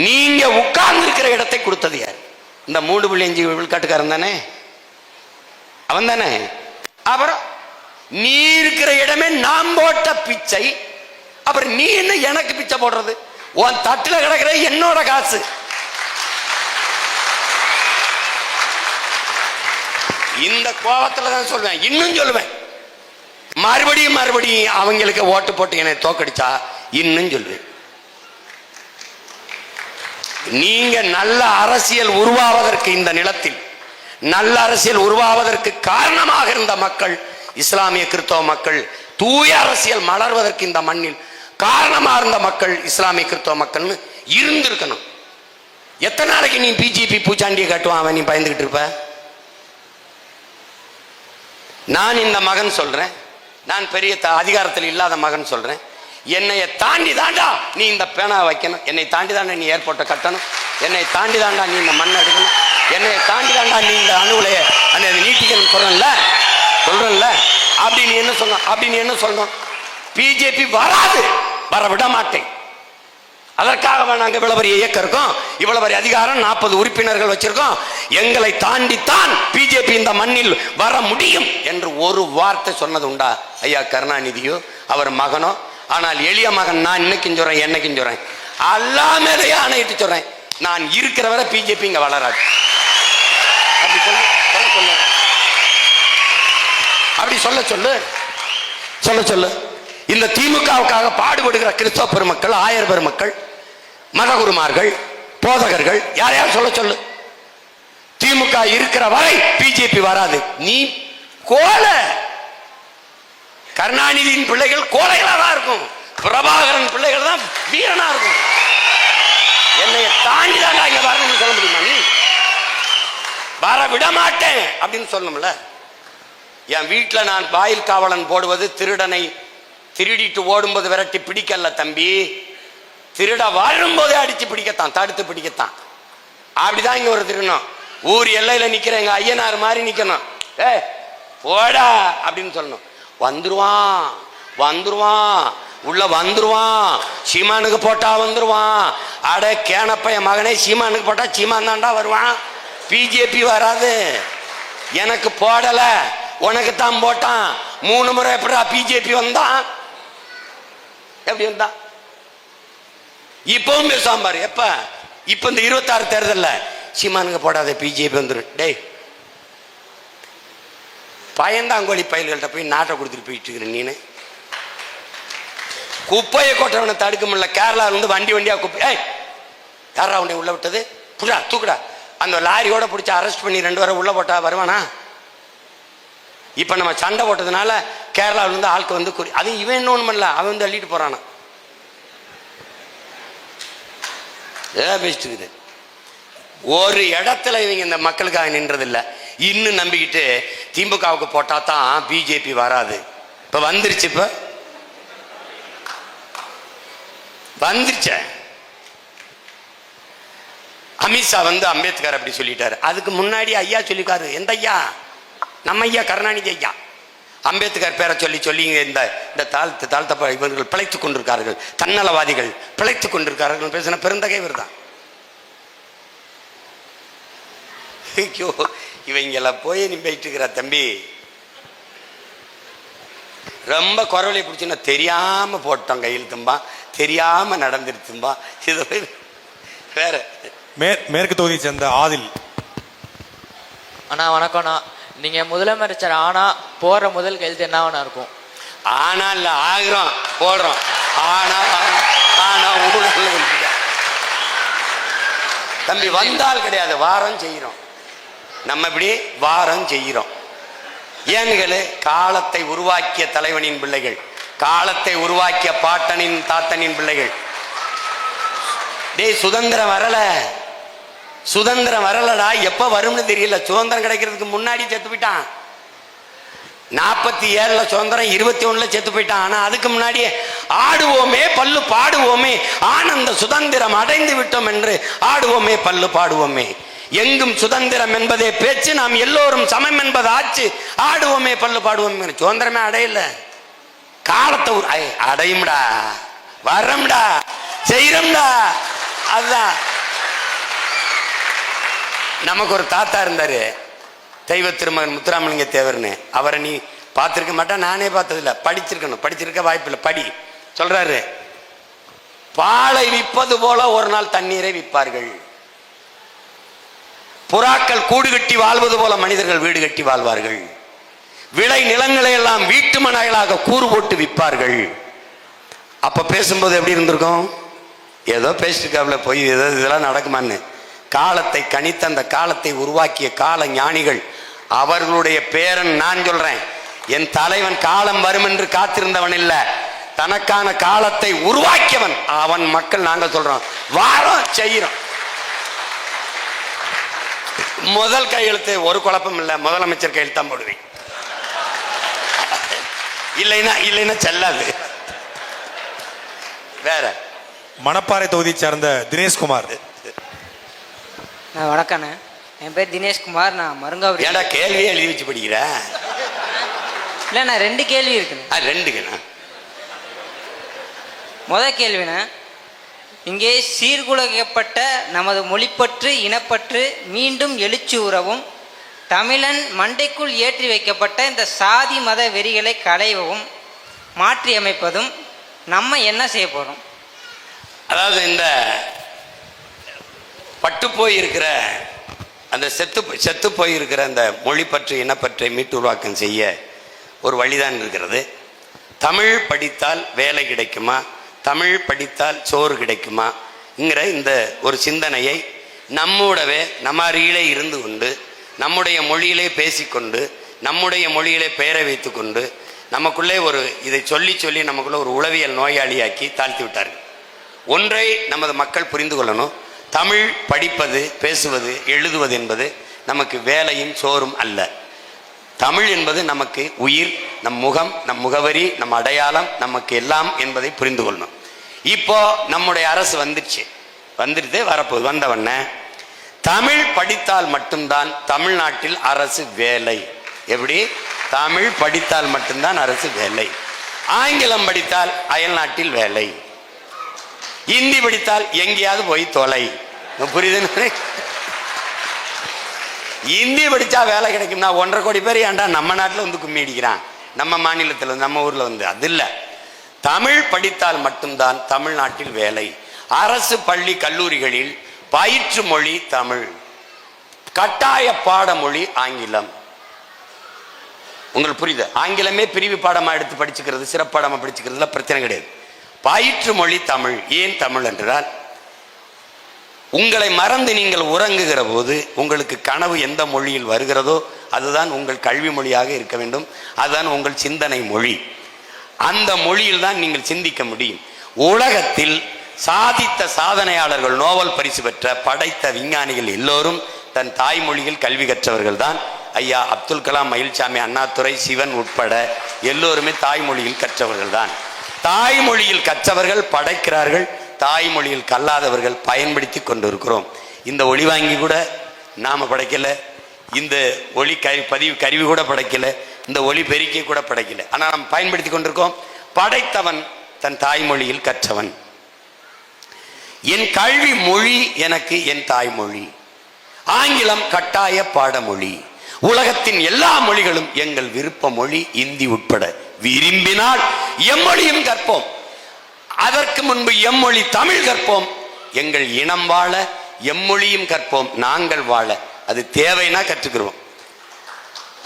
நீங்க உட்கார்ந்து இருக்கிற இடத்தை கொடுத்தது யார்? இந்த 3.5 விழுக்காட்டுக்காரன் தானே, அவன் தானே. அப்புறம் நீ இருக்கிற இடமே நாம் போட்ட பிச்சை. அப்புறம் நீ என்ன எனக்கு பிச்சை போடுறது? உன் தட்டுல கிடக்கிற என்னோட காசு. இந்த கோபத்துல தான் சொல்வேன், இன்னும் சொல்லுவேன், மறுபடியும் அவங்களுக்கு ஓட்டு போட்டு என்னை தோக்கடிச்சா இன்னும் சொல்லுவேன். நீங்க நல்ல அரசியல் உருவாவதற்கு, இந்த நிலத்தில் நல்ல அரசியல் உருவாவதற்கு காரணமாக இருந்த மக்கள் இஸ்லாமிய கிறிஸ்தவ மக்கள், தூய அரசியல் மலர்வதற்கு இந்த மண்ணில் காரணமாக இருந்த மக்கள் இஸ்லாமிய கிறிஸ்தவ மக்கள்னு இருந்திருக்கணும். எத்தனை நாளைக்கு நீ பிஜேபி பூச்சாண்டியை காட்டுவான் அவன், நீ பயந்துகிட்டு இருப்ப? நான் இந்த மகன் சொல்றேன், நான் பெரிய அதிகாரத்தில் இல்லாத மகன் சொல்றேன், என்னைய தாண்டி தாண்டா நீ இந்த பேனா வைக்கணும், என்னை தாண்டி தாண்டா நீ ஏர்போர்ட்டை கட்டணும், என்னை தாண்டி தாண்டா நீ இந்த மண்ணை எடுக்கணும், என்னை தாண்டி தாண்டா நீ இந்த அணுகுலைய நீட்டிக்கணும் சொல்றேன்ல. அப்படின்னு என்ன சொல்லணும்? பிஜேபி வராது, வர விட மாட்டேன். அதற்காக நாங்கள் இவ்வளவு பெரிய இயக்கம் இருக்கோம், இவ்வளவு பெரிய அதிகாரம், 40 உறுப்பினர்கள் வச்சிருக்கோம். எங்களை தாண்டித்தான் பிஜேபி இந்த மண்ணில் வர முடியும் என்று ஒரு வார்த்தை சொன்னது உண்டா ஐயா கருணாநிதியோ அவர் மகனோ? ஆனால் எளிய மகன் நான் இன்னைக்கும் சொல்றேன், என்னைக்கும் சொல்றேன், அல்லாமலேயே ஆணையிட்டு சொல்றேன், நான் இருக்கிற வரை பிஜேபி இங்க வளராது. அப்படி சொல்ல இந்த திமுகவுக்காக பாடுபடுகிற கிறிஸ்தவ பெருமக்கள், ஆயர் பெருமக்கள், மதகுருமார்கள், போதகர்கள், யாரையாவது சொல்லு. திமுக இருக்கிற வரை பிஜேபி வராது. நீ கோலை. கருணாநிதியின் பிள்ளைகள் கோலைகளா தான் இருக்கும், பிரபாகரன் பிள்ளைகள் தான் வீரனா இருக்கும். என்னைய தாண்டி தான் இங்க வரணும்னு சொல்ல முடியுமா? நீ வர விட மாட்டேன் அப்படின்னு சொல்லணும்ல. என் வீட்டில் நான் வாயில் காவலன் போடுவது திருடனை திருடிட்டு ஓடும்போது விரட்டி பிடிக்கல தம்பி, திருட வரும்போதே அடிச்சு பிடிக்கத்தான், தடுத்து பிடிக்கத்தான். அப்படிதான் இங்க ஒரு திருடணும். ஊர் எல்லையில நிக்கிற எங்க ஐயனார் மாதிரி நிக்கணும். போடா அப்படின்னு சொல்லணும். வந்துருவான் உள்ள வந்துருவான். சீமானுக்கு போட்டா வந்துருவான். அட கேனப்ப என் மகனே, சீமானுக்கு போட்டா சீமான் தாண்டா வருவான், பிஜேபி வராது. எனக்கு போடல, உனக்கு தான் போட்டான். 3 முறை எப்படா பிஜேபி வந்தான்? எப்படி வந்தான்? இப்பவும் பேசுவான் பாரு. எப்ப? இப்ப இந்த 26 தேர்தல்ல சீமானுக்கு போடாத பிஜேபி வந்துடும். டேய், பயந்தாங்கோழி பயல்கள்ட்ட போய் நாட்டை கொடுத்துட்டு போயிட்டு இருக்கிற நீனு. குப்பையை கொட்டவனை தடுக்க முடியல. கேரளா வந்து வண்டியா குப்பை, யாரா உன்னை உள்ள விட்டது? புடா தூக்குடா. அந்த லாரியோட பிடிச்சி அரெஸ்ட் பண்ணி 2 வாரம் உள்ள போட்டா வருவானா? இப்ப நம்ம சண்டை போட்டதுனால கேரளாவில் இருந்து ஆட்கள் வந்து அது இவன் இன்னொன்னு பண்ணல, அவன் வந்து அள்ளிட்டு போறானா? பேசிட்டு ஒரு இடத்துல இவங்க இந்த மக்களுக்காக நின்றதில்லை. இன்னும் நம்பிக்கிட்டு திமுகவுக்கு போட்டா தான் பிஜேபி வராது. இப்ப வந்துருச்சு, இப்ப வந்துருச்ச. அமித்ஷா வந்து அம்பேத்கர் அப்படி சொல்லிட்டாரு. அதுக்கு முன்னாடி ஐயா சொல்லிக்காரு. எந்த ஐயா? நம்ம ஐயா கருணாநிதி ஐயா. அம்பேத்கர் பேரை சொல்லி இந்த தாழ்த்த இவர்கள் பிழைத்துக் கொண்டிருக்கார்கள், தன்னலவாதிகள் பிழைத்துக் கொண்டிருக்கார்கள் பேசின பெருந்தகை இவர் தான். இவங்கள போய் நீ போயிட்டு இருக்கிற தம்பி, ரொம்ப குரவலை பிடிச்சுன்னா தெரியாம போட்டோம் கையில் தும்பா, தெரியாம நடந்துருத்தும்பா. இது வேற. மேற்கு தொகுதியை சேர்ந்த ஆதில். அண்ணா வணக்கம்ண்ணா. நீங்க முதலமைச்சர் ஆனா போற முதல் கையெழுத்து என்னவா இருக்கும்? ஆனா இல்ல ஆகிறோம் போடுறோம். ஆனா தம்பி வந்தால் கிடையாது, வாரம் செய்கிறோம். நம்ம இப்படி வாரம் செய்கிறோம். ஏன்களு காலத்தை உருவாக்கிய தலைவனின் பிள்ளைகள், காலத்தை உருவாக்கிய பாட்டனின் தாத்தனின் பிள்ளைகள். டேய், சுதந்திரம் வரலடா. எப்ப வரும்னு தெரியல. சுதந்திரம் கிடைக்கிறதுக்கு முன்னாடி செத்து போயிட்டான். 47ல சுதந்திரம், 21ல செத்து போயிட்டான். ஆனா அதுக்கு முன்னாடியே ஆடுவோமே பல்லு பாடுவோமே, ஆனந்த சுதந்திரம் அடைந்து விட்டோம் என்று ஆடுவோமே பல்லு பாடுவோமே, எங்கும் சுதந்திரம் என்பதே பேச்சு, நாம் எல்லோரும் சமம் என்பது ஆச்சு, ஆடுவோமே பல்லு பாடுவோமே. சுதந்திரமே அடையல, காலத்தை அடையும்டா, வரம்டா, செய்யறோம்டா. அதுதான் நமக்கு ஒரு தாத்தா இருந்தாரு, தெய்வ திருமகன் முத்துராமலிங்க தேவர்னு. அவரை நீ பார்த்திருக்க மாட்டா, நானே பார்த்ததில்ல, படிச்சிருக்கணும், படிச்சிருக்க வாய்ப்பில்லை. படி சொல்றாரு, பாலை விற்பது போல ஒரு நாள் தண்ணீரை விற்பார்கள், புறாக்கள் கூடு கட்டி வாழ்வது போல மனிதர்கள் வீடு கட்டி வாழ்வார்கள், விளை நிலங்களை எல்லாம் வீட்டு மனைகளாக கூறு போட்டு விற்பார்கள். அப்ப பேசும்போது எப்படி இருந்திருக்கும்? ஏதோ பேசிட்டு போய் ஏதோ இதெல்லாம் நடக்குமான்னு. காலத்தை கணித்த, அந்த காலத்தை உருவாக்கிய கால ஞானிகள், அவர்களுடைய பேரன் நான் சொல்றேன். என் தலைவன் காலம் வரும் என்று காத்திருந்தவன் இல்ல, தனக்கான காலத்தை உருவாக்கியவன். அவன் மக்கள் நாங்க சொல்றோம், வாரம் செய்யறோம். முதல் கையெழுத்து ஒரு குழப்பம் இல்ல, முதலமைச்சர் கையெழுத்து தான் போடுவேன், இல்லைன்னா செல்லாது. வேற மணப்பாறை தொகுதியை சேர்ந்த தினேஷ்குமார். வணக்கண்ணே, என் பேர் தினேஷ்குமார், நான் மருங்காவூர். ஏடா கேள்வியே எழுதி வச்சு படிக்கிற? இல்லை, நான் 2 கேள்வி இருக்குண்ணே. 2க்குண்ணா. முதல் கேள்விண்ணே, இங்கே சீர்குலைக்கப்பட்ட நமது மொழிப்பற்று இனப்பற்று மீண்டும் எழுச்சி உறவும், தமிழன் மண்டைக்குள் ஏற்றி வைக்கப்பட்ட இந்த சாதி மத வெறிகளை களையவும் மாற்றி அமைப்பதும் நம்ம என்ன செய்ய போகிறோம்? அதாவது இந்த பட்டு போயிருக்கிற அந்த செத்து போயிருக்கிற அந்த மொழிப்பற்று இனப்பற்றை மீட்டு உருவாக்கம் செய்ய ஒரு வழிதான் இருக்கிறது. தமிழ் படித்தால் வேலை கிடைக்குமா, தமிழ் படித்தால் சோறு கிடைக்குமாங்கிற இந்த ஒரு சிந்தனையை நம்மோடவே நம்ம அருகிலே இருந்து கொண்டு, நம்முடைய மொழியிலே பேசிக்கொண்டு, நம்முடைய மொழியிலே பெயரை வைத்து கொண்டு, நமக்குள்ளே ஒரு இதை சொல்லி சொல்லி நமக்குள்ளே ஒரு உளவியல் நோயாளியாக்கி தாழ்த்தி விட்டார்கள். ஒன்றை நமது மக்கள் புரிந்து கொள்ளணும், தமிழ் படிப்பது, பேசுவது, எழுதுவது என்பது நமக்கு வேலையும் சோறும் அல்ல. தமிழ் என்பது நமக்கு உயிர், நம் முகம், நம் முகவரி, நம் அடையாளம், நமக்கு எல்லாம் என்பதை புரிந்து கொள்ளணும். இப்போ நம்முடைய அரசு வந்துடுது, வரப்போகுது. வந்தவண்ண தமிழ் படித்தால் மட்டும்தான் தமிழ்நாட்டில் அரசு வேலை. எப்படி? தமிழ் படித்தால் மட்டும்தான் அரசு வேலை. ஆங்கிலம் படித்தால் அயல் நாட்டில் வேலை, இந்தி படித்தால் எங்கேயாவது போய் தொலை. புரியுது? இந்தி படித்தா வேலை கிடைக்கும்னா 1.5 கோடி பேர் ஏன்டா நம்ம நாட்டில் வந்து கும்மி அடிக்கிறான், நம்ம மாநிலத்தில், நம்ம ஊரில் வந்து. அது இல்லை, தமிழ் படித்தால் மட்டும்தான் தமிழ்நாட்டில் வேலை. அரசு பள்ளி கல்லூரிகளில் பயிற்று மொழி தமிழ், கட்டாய பாடமொழி ஆங்கிலம். உங்களுக்கு புரியுது? ஆங்கிலமே பிரிவு பாடமாக எடுத்து படிச்சுக்கிறது, சிறப்பாடமாக படிச்சுக்கிறதுல பிரச்சனை கிடையாது. பயிற்று மொழி தமிழ். ஏன் தமிழ் என்றால், உங்களை மறந்து நீங்கள் உறங்குகிற போது உங்களுக்கு கனவு எந்த மொழியில் வருகிறதோ அதுதான் உங்கள் கல்வி மொழியாக இருக்க வேண்டும், அதுதான் உங்கள் சிந்தனை மொழி. அந்த மொழியில் தான் நீங்கள் சிந்திக்க முடியும். உலகத்தில் சாதித்த சாதனையாளர்கள், நோபல் பரிசு பெற்ற படைத்த விஞ்ஞானிகள் எல்லோரும் தன் தாய்மொழியில் கல்வி கற்றவர்கள் தான். ஐயா அப்துல் கலாம், மயில்சாமி, அண்ணாதுரை, சிவன் உட்பட எல்லோருமே தாய்மொழியில் கற்றவர்கள் தான். தாய்மொழியில் கற்றவர்கள் படைக்கிறார்கள், தாய்மொழியில் கல்லாதவர்கள் பயன்படுத்தி கொண்டிருக்கிறோம். இந்த ஒளி வாங்கி கூட நாம படைக்கல, இந்த ஒளி பதிவு கருவி கூட படைக்கல, இந்த ஒளி பெருக்கி கூட படைக்கல, ஆனால் நாம் பயன்படுத்தி கொண்டிருக்கோம். படைத்தவன் தன் தாய்மொழியில் கற்றவன். என் கல்வி மொழி எனக்கு என் தாய்மொழி. ஆங்கிலம் கட்டாய பாடமொழி. உலகத்தின் எல்லா மொழிகளும் எங்கள் விருப்ப மொழி, இந்தி உட்பட. விரும்பினால் எம்மொழியும் கற்போம், அதற்கு முன்பு எம்மொழி தமிழ் கற்போம். எங்கள் இனம் வாழ எம்மொழியும் கற்போம், நாங்கள் வாழ. அது தேவைன்னா கற்றுக்கிறோம்.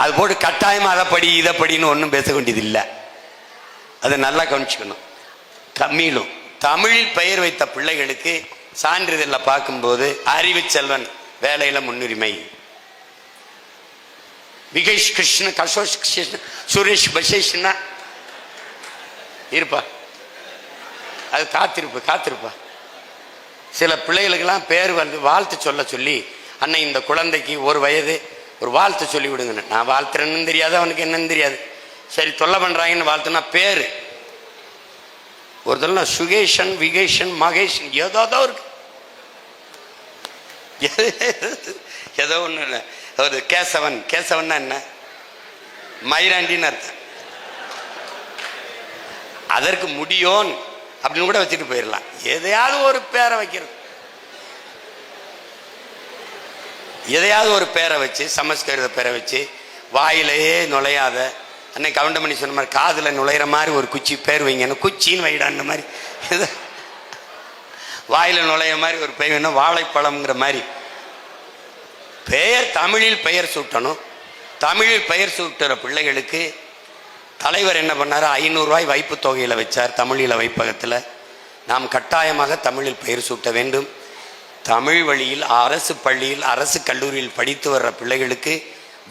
அது போட்டு கட்டாயமா அதை படி இதை படின்னு ஒன்றும் பேச வேண்டியது இல்லை. அதை நல்லா கவனிச்சுக்கணும். தமிழும் தமிழில் பெயர் வைத்த பிள்ளைகளுக்கு சான்றிதழில் பார்க்கும்போது அறிவு செல்வன் வேலையில முன்னுரிமை, விகேஷ் கிருஷ்ண, கஷோஷ் கிருஷ்ண, சுரேஷ் பசேஷ்னா இருப்பா. அது காத்திருப்பா. சில பிள்ளைகளுக்கெல்லாம் பேர் வந்து வாழ்த்து சொல்ல சொல்லி, அன்னை இந்த குழந்தைக்கு 1 வயது, ஒரு வாழ்த்து சொல்லி விடுங்க. நான் வாழ்த்துறேன்னு தெரியாது, அவனுக்கு என்னன்னு தெரியாது. சரி தொல்லை பண்றாங்கன்னு வாழ்த்துனா பேரு ஒரு சுகேஷன் விகேஷன் மகேஷன் ஏதோ இருக்கு, ஏதோ ஒண்ணு இல்லை. ஒரு கேசவன், கேசவன்னா என்ன? மயிராண்டின்னு அர்த்தம். அதற்கு முடியோன் அப்படின்னு கூட வச்சுட்டு போயிடலாம். எதையாவது ஒரு பேரை வைக்கிறது, எதையாவது ஒரு பேரை வச்சு, சமஸ்கிருத பேரை வச்சு வாயிலேயே நுழையாத, அன்னைக்கு கவுண்டமணி சொன்ன மாதிரி காதுல நுழையிற மாதிரி ஒரு குச்சி பேர் வைங்க, குச்சின்னு வைடான்ற மாதிரி, வாயில நுழைய மாதிரி ஒரு பெயர் வேணும், வாழைப்பழம்ங்கிற மாதிரி பெயர். தமிழில் பெயர் சூட்டணும். தமிழில் பெயர் சூட்டுற பிள்ளைகளுக்கு தலைவர் என்ன பண்ணார்? 500 ரூபாய் வைப்பு தொகையில வச்சார் தமிழில வைப்பகத்தில். நாம் கட்டாயமாக தமிழில் பெயர் சூட்ட வேண்டும். தமிழ் வழியில் அரசு பள்ளியில் அரசு கல்லூரியில் படித்து வர்ற பிள்ளைகளுக்கு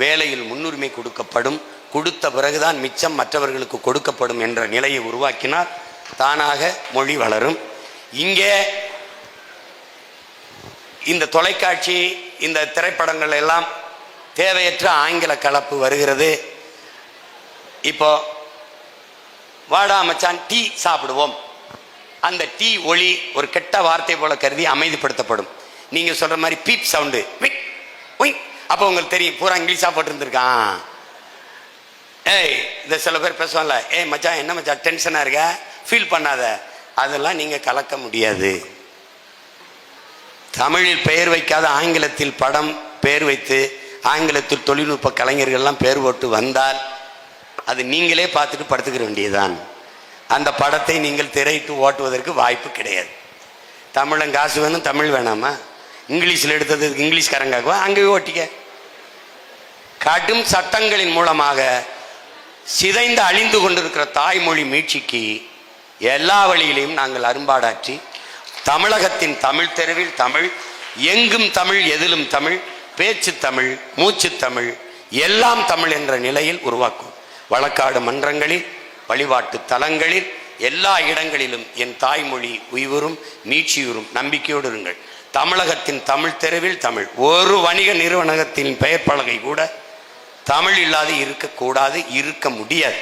வேலையில் முன்னுரிமை கொடுக்கப்படும். கொடுத்த பிறகுதான் மிச்சம் மற்றவர்களுக்கு கொடுக்கப்படும் என்ற நிலையை உருவாக்கினால் தானாக மொழி வளரும். இங்கே இந்த தொலைக்காட்சி, இந்த திரைப்படங்கள் எல்லாம் தேவையற்ற ஆங்கில கலப்பு வருகிறது. இப்போ வாடா மச்சான் டீ சாப்பிடுவோம், அந்த டீ ஒளி ஒரு கெட்ட வார்த்தை போல கருதி அமைதிப்படுத்தப்படும். நீங்க சொல்ற மாதிரி பீப் சவுண்டு, அப்போ உங்களுக்கு தெரியும் பூரா இங்கிலீஷா போட்டு இருந்திருக்கான். ஏய், இந்த சில பேர் பேசுவாங்கல்ல, ஏய் மச்சான் என்ன மச்சான் டென்ஷனா இருக்க, ஃபீல் பண்ணாத, அதெல்லாம் நீங்க கலக்க முடியாது. தமிழில் பெயர் வைக்காத ஆங்கிலத்தில் படம் பெயர் வைத்து ஆங்கிலத்தில் தொழில்நுட்ப கலைஞர்கள்லாம் பெயர் போட்டு வந்தால் அது நீங்களே பார்த்துட்டு படுத்துக்கிற வேண்டியதுதான். அந்த படத்தை நீங்கள் திரையிட்டு ஓட்டுவதற்கு வாய்ப்பு கிடையாது. தமிழன் காசு வேணும், தமிழ் வேணாமா? இங்கிலீஷில் எடுத்தது இங்கிலீஷ்காரங்காக்குவா, அங்கேயே ஓட்டிக்க. கடும் சட்டங்களின் மூலமாக சிதைந்து அழிந்து கொண்டிருக்கிற தாய்மொழி மீட்சிக்கு எல்லா வழியிலையும் நாங்கள் அரும்பாடாற்றி தமிழகத்தின் தமிழ் தெருவில் தமிழ், எங்கும் தமிழ், எதிலும் தமிழ், பேச்சு தமிழ், மூச்சு தமிழ், எல்லாம் தமிழ் என்ற நிலையில் உருவாக்கும். வழக்காடு மன்றங்களில், வழிபாட்டு தலங்களில், எல்லா இடங்களிலும் என் தாய்மொழி உய்வுறும், மீட்சியுறும். நம்பிக்கையோடு இருங்கள். தமிழகத்தின் தமிழ் தெருவில் தமிழ். ஒரு வணிக நிறுவனத்தின் பெயர் பலகை கூட தமிழ் இல்லாது இருக்கக்கூடாது, இருக்க முடியாது.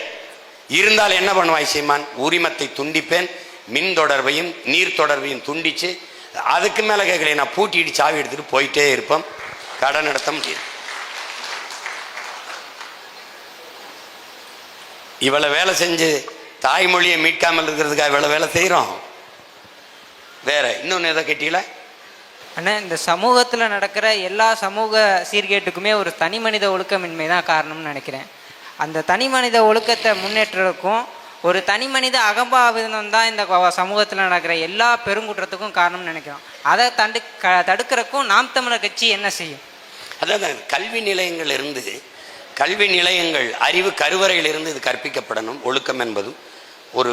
இருந்தால் என்ன பண்ணுவாய் சீமான்? உரிமத்தை துண்டிப்பேன், மின் தொடர்பையும் நீர் தொடர்பையும் துண்டிச்சு அதுக்கு மேல கேட்கல, நான் பூட்டிட்டு சாவி எடுத்துட்டு போயிட்டே இருப்போம். கடன் நடத்த முடியாது. இவ்வளவு வேலை செஞ்சு தாய்மொழியை மீட்காமல் இருக்கிறதுக்காக இவ்வளவு வேலை செய்யறோம். வேற இன்னொன்னு எதை கேட்டீங்களா? அண்ணா, இந்த சமூகத்தில் நடக்கிற எல்லா சமூக சீர்கேட்டுக்குமே ஒரு தனி மனித ஒழுக்கமின்மை தான் காரணம்னு நினைக்கிறேன். அந்த தனி மனித ஒழுக்கத்தை முன்னேற்றக்கும் ஒரு தனி மனித அகம்பாவிதம் தான் இந்த சமூகத்தில் நடக்கிற எல்லா பெருங்குற்றத்துக்கும் காரணம்னு நினைக்கிறோம். அதை தடுக்கிறக்கும் நாம் தமிழர் கட்சி என்ன செய்யும்? அதான் கல்வி நிலையங்கள் இருந்து, கல்வி நிலையங்கள் அறிவு கருவறையிலிருந்து இது கற்பிக்கப்படணும். ஒழுக்கம் என்பதும் ஒரு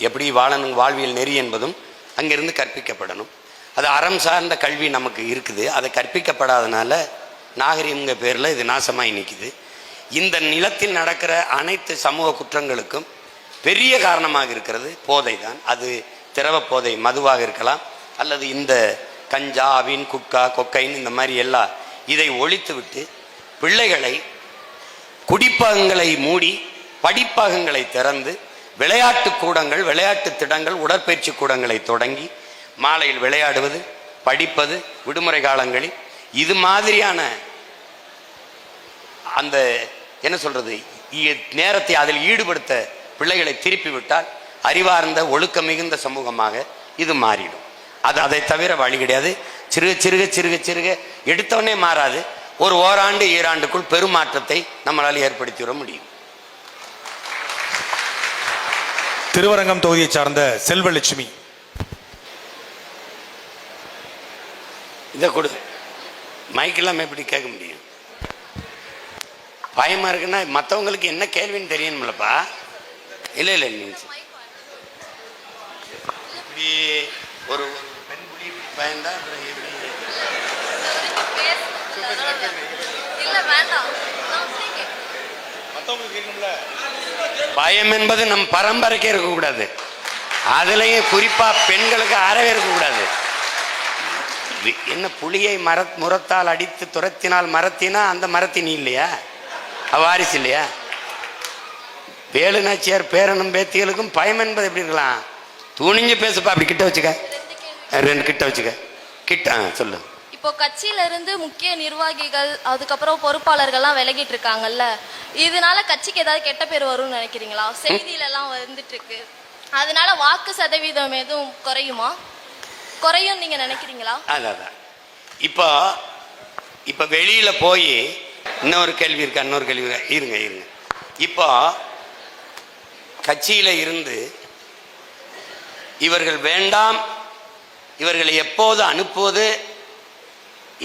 எப்படி வாழணும், வாழ்வியல் நெறி என்பதும் அங்கிருந்து கற்பிக்கப்படணும். அது அறம் சார்ந்த கல்வி நமக்கு இருக்குது. அதை கற்பிக்கப்படாதனால நாகரிகங்க பேரில் இது நாசமாகி நிற்குது. இந்த நிலத்தில் நடக்கிற அனைத்து சமூக குற்றங்களுக்கும் பெரிய காரணமாக இருக்கிறது போதை தான். அது திரவ போதை மதுவாக இருக்கலாம், அல்லது இந்த கஞ்சா, அவின், குட்கா, கொக்கைன், இந்த மாதிரி எல்லாம். இதை ஒழித்து விட்டு பிள்ளைகளை குடிப்பகங்களை மூடி படிப்பகங்களை திறந்து விளையாட்டு கூடங்கள், விளையாட்டு திடங்கள், உடற்பயிற்சி கூடங்களை தொடங்கி மாலையில் விளையாடுவது, படிப்பது, விடுமுறை காலங்களில் இது மாதிரியான அந்த என்ன சொல்றது நேரத்தை அதில் ஈடுபடுத்த பிள்ளைகளை திருப்பி விட்டால் அறிவார்ந்த ஒழுக்க மிகுந்த சமூகமாக இது மாறிடும். அதை தவிர வழி கிடையாது. சிறுக சிறுக சிறுக சிறுக எடுத்தவனே மாறாது. ஒரு ஓராண்டு ஈராண்டுக்குள் பெருமாற்றத்தை நம்மளால் ஏற்படுத்தி விட முடியும். திருவரங்கம் தொகுதியை சார்ந்த செல்வலட்சுமி. இதை கொடு. மைக்கெல்லாம் எப்படி கேட்க முடியும்? பயமா இருக்குன்னா மற்றவங்களுக்கு என்ன கேள்வின்னு தெரியணும்லப்பா. இல்லை இல்லை, நீங்க இப்படி ஒரு பெண் புலி பயந்தா அப்புறம் எப்படி? பயம் என்பது நம் பரம்பரைக்கே இருக்கக்கூடாது. அதுலயும் குறிப்பா பெண்களுக்கு அறவே இருக்கக்கூடாது. என்ன புலியை முரத்தால் அடித்து துரத்தினால் மரத்தினா அந்த மரத்தின் இல்லையா? வாரிசு இல்லையா? வேலுநாச்சியார் பேரனும் பேத்திகளுக்கும் பயம் என்பது எப்படி இருக்கலாம்? துணிஞ்சு பேசுப்பா. அப்படி கிட்ட வச்சுக்க, 2 கிட்ட வச்சுக்க. கிட்ட சொல்லு. இப்போ கட்சியில இருந்து முக்கிய நிர்வாகிகள் அதுக்கப்புறம் பொறுப்பாளர்கள்லாம் விலகிட்டு இருக்காங்கல்ல, இதனால கட்சிக்கு ஏதாவது கெட்ட பேர் வரும்னு நினைக்கிறீங்களா? செய்தியில எல்லாம் வந்துட்டு இருக்கு, அதனால வாக்கு சதவீதம் எதுவும் குறையுமா? குறையும் நீங்க நினைக்கிறீங்களா? அதான் இப்போ வெளியில போய் இன்னொரு கேள்வி இருக்கா? இருங்க. இப்போ கட்சியில இருந்து இவர்கள் வேண்டாம், இவர்களை எப்போது அனுப்புவது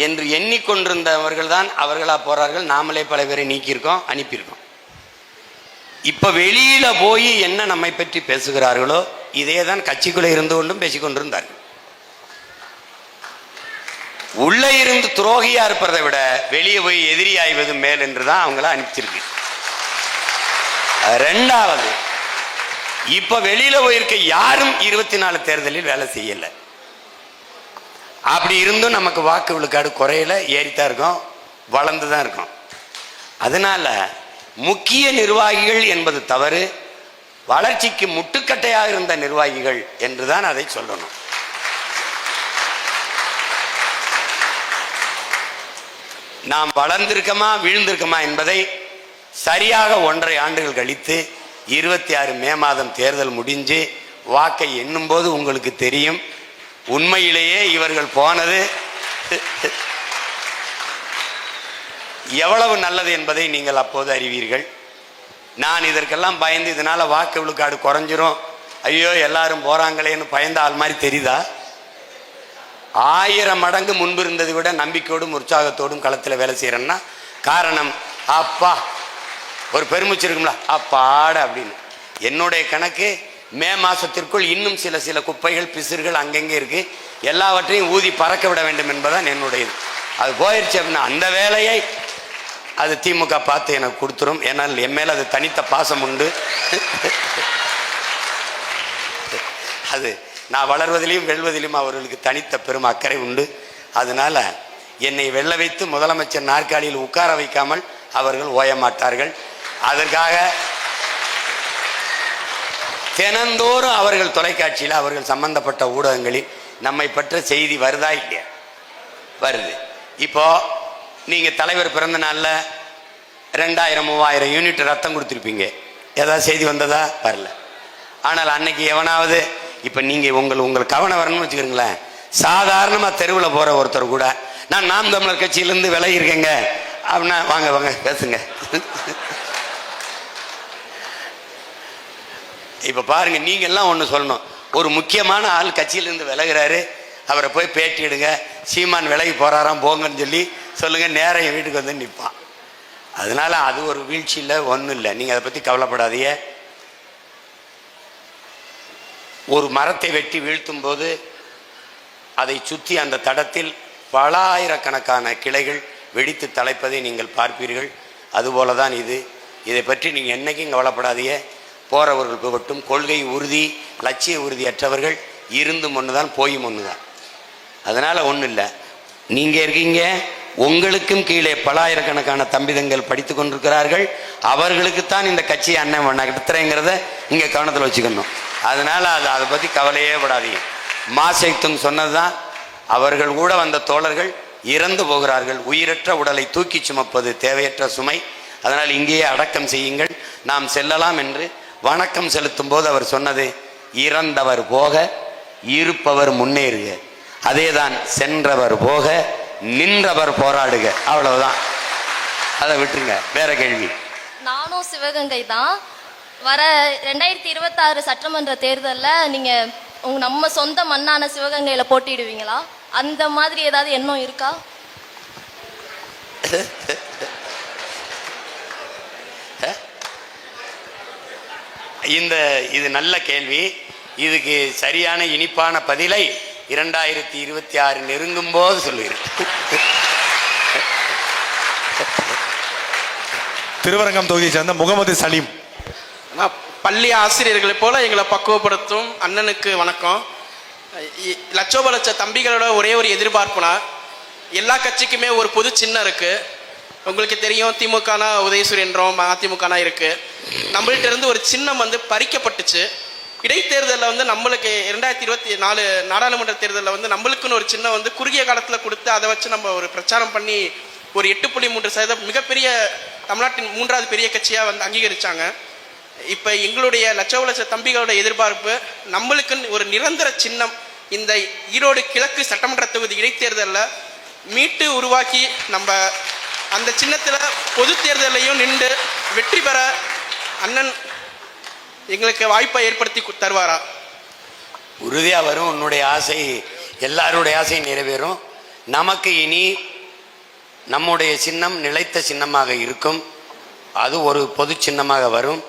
என்று எண்ணிக்கொண்டிருந்தவர்கள் தான் அவர்களா போறார்கள். நாமளே பல பேரை நீக்கியிருக்கோம், அனுப்பியிருக்கோம். இப்ப வெளியில போய் என்ன நம்மை பற்றி பேசுகிறார்களோ இதே தான் கட்சிக்குள்ள இருந்து கொண்டும் பேசிக்கொண்டிருந்தார்கள். உள்ள இருந்து துரோகியா இருப்பதை விட வெளியே போய் எதிரி ஆய்வது மேல் என்றுதான் அவங்கள அனுப்பிச்சிருக்கு. 2வது, இப்ப வெளியில போயிருக்க யாரும் 24 தேர்தலில் வேலை செய்யல. அப்படி இருந்தும் நமக்கு வாக்கு விழுக்காடு குறையில, ஏறித்தான் இருக்கும், வளர்ந்துதான் இருக்கும். அதனால முக்கிய நிர்வாகிகள் என்பது தவறு, வளர்ச்சிக்கு முட்டுக்கட்டையாக இருந்த நிர்வாகிகள் என்றுதான் அதை சொல்லணும். நாம் வளர்ந்திருக்கமா வீழ்ந்திருக்கமா என்பதை சரியாக 1.5 ஆண்டுகள் கழித்து 26 மே மாதம் தேர்தல் முடிஞ்சு வாக்கை எண்ணும் போது உங்களுக்கு தெரியும் உண்மையிலேயே இவர்கள் போனது எவ்வளவு நல்லது என்பதை நீங்கள் அப்போது அறிவீர்கள். நான் இதற்கெல்லாம் பயந்து இதனால வாக்கு விழுக்காடு குறைஞ்சிரும், ஐயோ எல்லாரும் போறாங்களேன்னு பயந்த ஆள் மாதிரி தெரியுதா? 1000 மடங்கு முன்பு இருந்ததை விட நம்பிக்கையோடும் உற்சாகத்தோடும் களத்தில் வேலை செய்யறேன்னா காரணம், அப்பா ஒரு பெருமிச்சு இருக்கும்ல, அப்பாட அப்படின்னு. என்னுடைய கணக்கு மே மாசத்திற்குள் இன்னும் சில குப்பைகள் பிசிறுகள் அங்கங்கே இருக்கு, எல்லாவற்றையும் ஊதி பறக்க விட வேண்டும் என்பதுதான் என்னுடையது. அது போயிடுச்சு அப்படின்னா அந்த வேலையை அது திமுக பார்த்து எனக்கு கொடுத்துரும். ஏன்னால் என் மேல அது தனித்த பாசம் உண்டு. அது நான் வளர்வதிலையும் வெல்வதிலும் அவர்களுக்கு தனித்த பெரும் அக்கறை உண்டு. அதனால என்னை வெல்ல வைத்து முதலமைச்சர் நாற்காலியில் உட்கார வைக்காமல் அவர்கள் ஓய மாட்டார்கள். அதற்காக தினந்தோறும் அவர்கள் தொலைக்காட்சியில் அவர்கள் சம்பந்தப்பட்ட ஊடகங்களில் நம்மை பற்ற செய்தி வருதா இல்லையா? வருது. இப்போ நீங்க தலைவர் பிறந்த நாள்ல 2000-3000 யூனிட் ரத்தம் கொடுத்துருப்பீங்க, ஏதாவது செய்தி வந்ததா? வரல. ஆனால் அன்னைக்கு எவனாவது, இப்ப நீங்க உங்களுக்கு கவனம் வரணும்னு வச்சுக்கிறீங்களேன், சாதாரணமா தெருவில் போற ஒருத்தர் கூட நான் நாம் தமிழர் கட்சியிலிருந்து விலகி இருக்கேங்க அப்படின்னா வாங்க வாங்க பேசுங்க. இப்ப பாருங்க, நீங்க எல்லாம் ஒண்ணு சொல்லணும், ஒரு முக்கியமான ஆள் கட்சியிலிருந்து விலகிறாரு, அவரை போய் பேட்டி எடுங்க, சீமான் விலகி போறாராம் போங்கன்னு சொல்லி சொல்லுங்க, நேரம் என் வீட்டுக்கு வந்து நிற்பான். அதனால அது ஒரு வீழ்ச்சி இல்லை, ஒன்றும் இல்லை, நீங்க அதை பத்தி கவலைப்படாதீங்க. ஒரு மரத்தை வெட்டி வீழ்த்தும் போது அதை சுற்றி அந்த தடத்தில் பல ஆயிரக்கணக்கான கிளைகள் வெடித்து தலைப்பதை நீங்கள் பார்ப்பீர்கள். அதுபோலதான் இதை பற்றி நீங்க என்னைக்கும் கவலைப்படாதீங்க. போறவர்கள் போகட்டும், கொள்கை உறுதி லட்சிய உறுதியற்றவர்கள் இருந்தும் ஒண்ணுதான் போயும் ஒண்ணுதான். அதனால ஒன்றும் இல்லை, நீங்க இருக்கீங்க, உங்களுக்கும் கீழே பல ஆயிரக்கணக்கான தம்பிதங்கள் படித்து கொண்டிருக்கிறார்கள், அவர்களுக்குத்தான் இந்த கட்சி அண்ணன் நடத்துறேங்கிறத நீங்க கவனத்தில் வச்சுக்கணும். அதனால அதை பத்தி கவலையே படாதீங்க. மாசேக்துங் சொன்னதுதான், அவர்கள் கூட வந்த தோழர்கள் இறந்து போகிறார்கள், உயிரற்ற உடலை தூக்கி சுமப்பது தேவையற்ற சுமை, அதனால் இங்கேயே அடக்கம் செய்யுங்கள், நாம் செல்லலாம் என்று வணக்கம் செலுத்தும் போது அவர் சொன்னது, இறந்தவர் போக இருப்பவர் முன்னேறுக, அதேதான் சென்றவர் போக நின்றவர் போராடுக, அவ்வளவுதான். அதை விட்டுருங்க. வேற கேள்வி. நானும் சிவகங்கை தான். வர 2026 சட்டமன்ற தேர்தலில் நீங்க நம்ம சொந்த மண்ணான சிவகங்கையில போட்டிடுவீங்களா? அந்த மாதிரி ஏதாவது எண்ணம் இருக்கா? இது நல்ல கேள்வி. இதுக்கு சரியான இனிப்பான பதிலை 2026 நெருங்கும் போது சொல்லுகிறேன். திருவரங்கம் தொகுதியை சேர்ந்த முகமது சலீம். பள்ளி ஆசிரியர்களைப் போல எங்களை பக்குவப்படுத்தும் அண்ணனுக்கு வணக்கம். லட்சோப லட்ச தம்பிகளோட ஒரே ஒரு எதிர்பார்ப்புனா, எல்லா கட்சிக்குமே ஒரு பொது சின்னம் இருக்கு. உங்களுக்கு தெரியும், திமுகனா உதயசூரியன்றோம், அதிமுகனா இருக்கு. நம்மள்ட்ட இருந்து ஒரு சின்னம் வந்து பறிக்கப்பட்டுச்சு. இடைத்தேர்தலில் வந்து நம்மளுக்கு 2024 நாடாளுமன்ற தேர்தலில் வந்து நம்மளுக்குன்னு ஒரு சின்னம் வந்து குறுகிய காலத்தில் கொடுத்து அதை வச்சு நம்ம ஒரு பிரச்சாரம் பண்ணி ஒரு 8.3% மிகப்பெரிய தமிழ்நாட்டின் 3வது பெரிய கட்சியாக வந்து அங்கீகரித்தாங்க. இப்போ எங்களுடைய லட்ச தம்பிகளோட எதிர்பார்ப்பு நம்மளுக்குன்னு ஒரு நிரந்தர சின்னம் இந்த ஈரோடு கிழக்கு சட்டமன்ற தொகுதி இடைத்தேர்தலில் மீட்டு உருவாக்கி நம்ம அந்த சின்னத்தில் பொது தேர்தலையும் நின்று வெற்றி பெற அண்ணன் எங்களுக்கு வாய்ப்பை ஏற்படுத்தி தருவாரா? உறுதியாக வரும். உன்னுடைய ஆசை, எல்லாருடைய ஆசை நிறைவேறும். நமக்கு இனி நம்முடைய சின்னம் நிலைத்த சின்னமாக இருக்கும். அது ஒரு பொது சின்னமாக வரும்.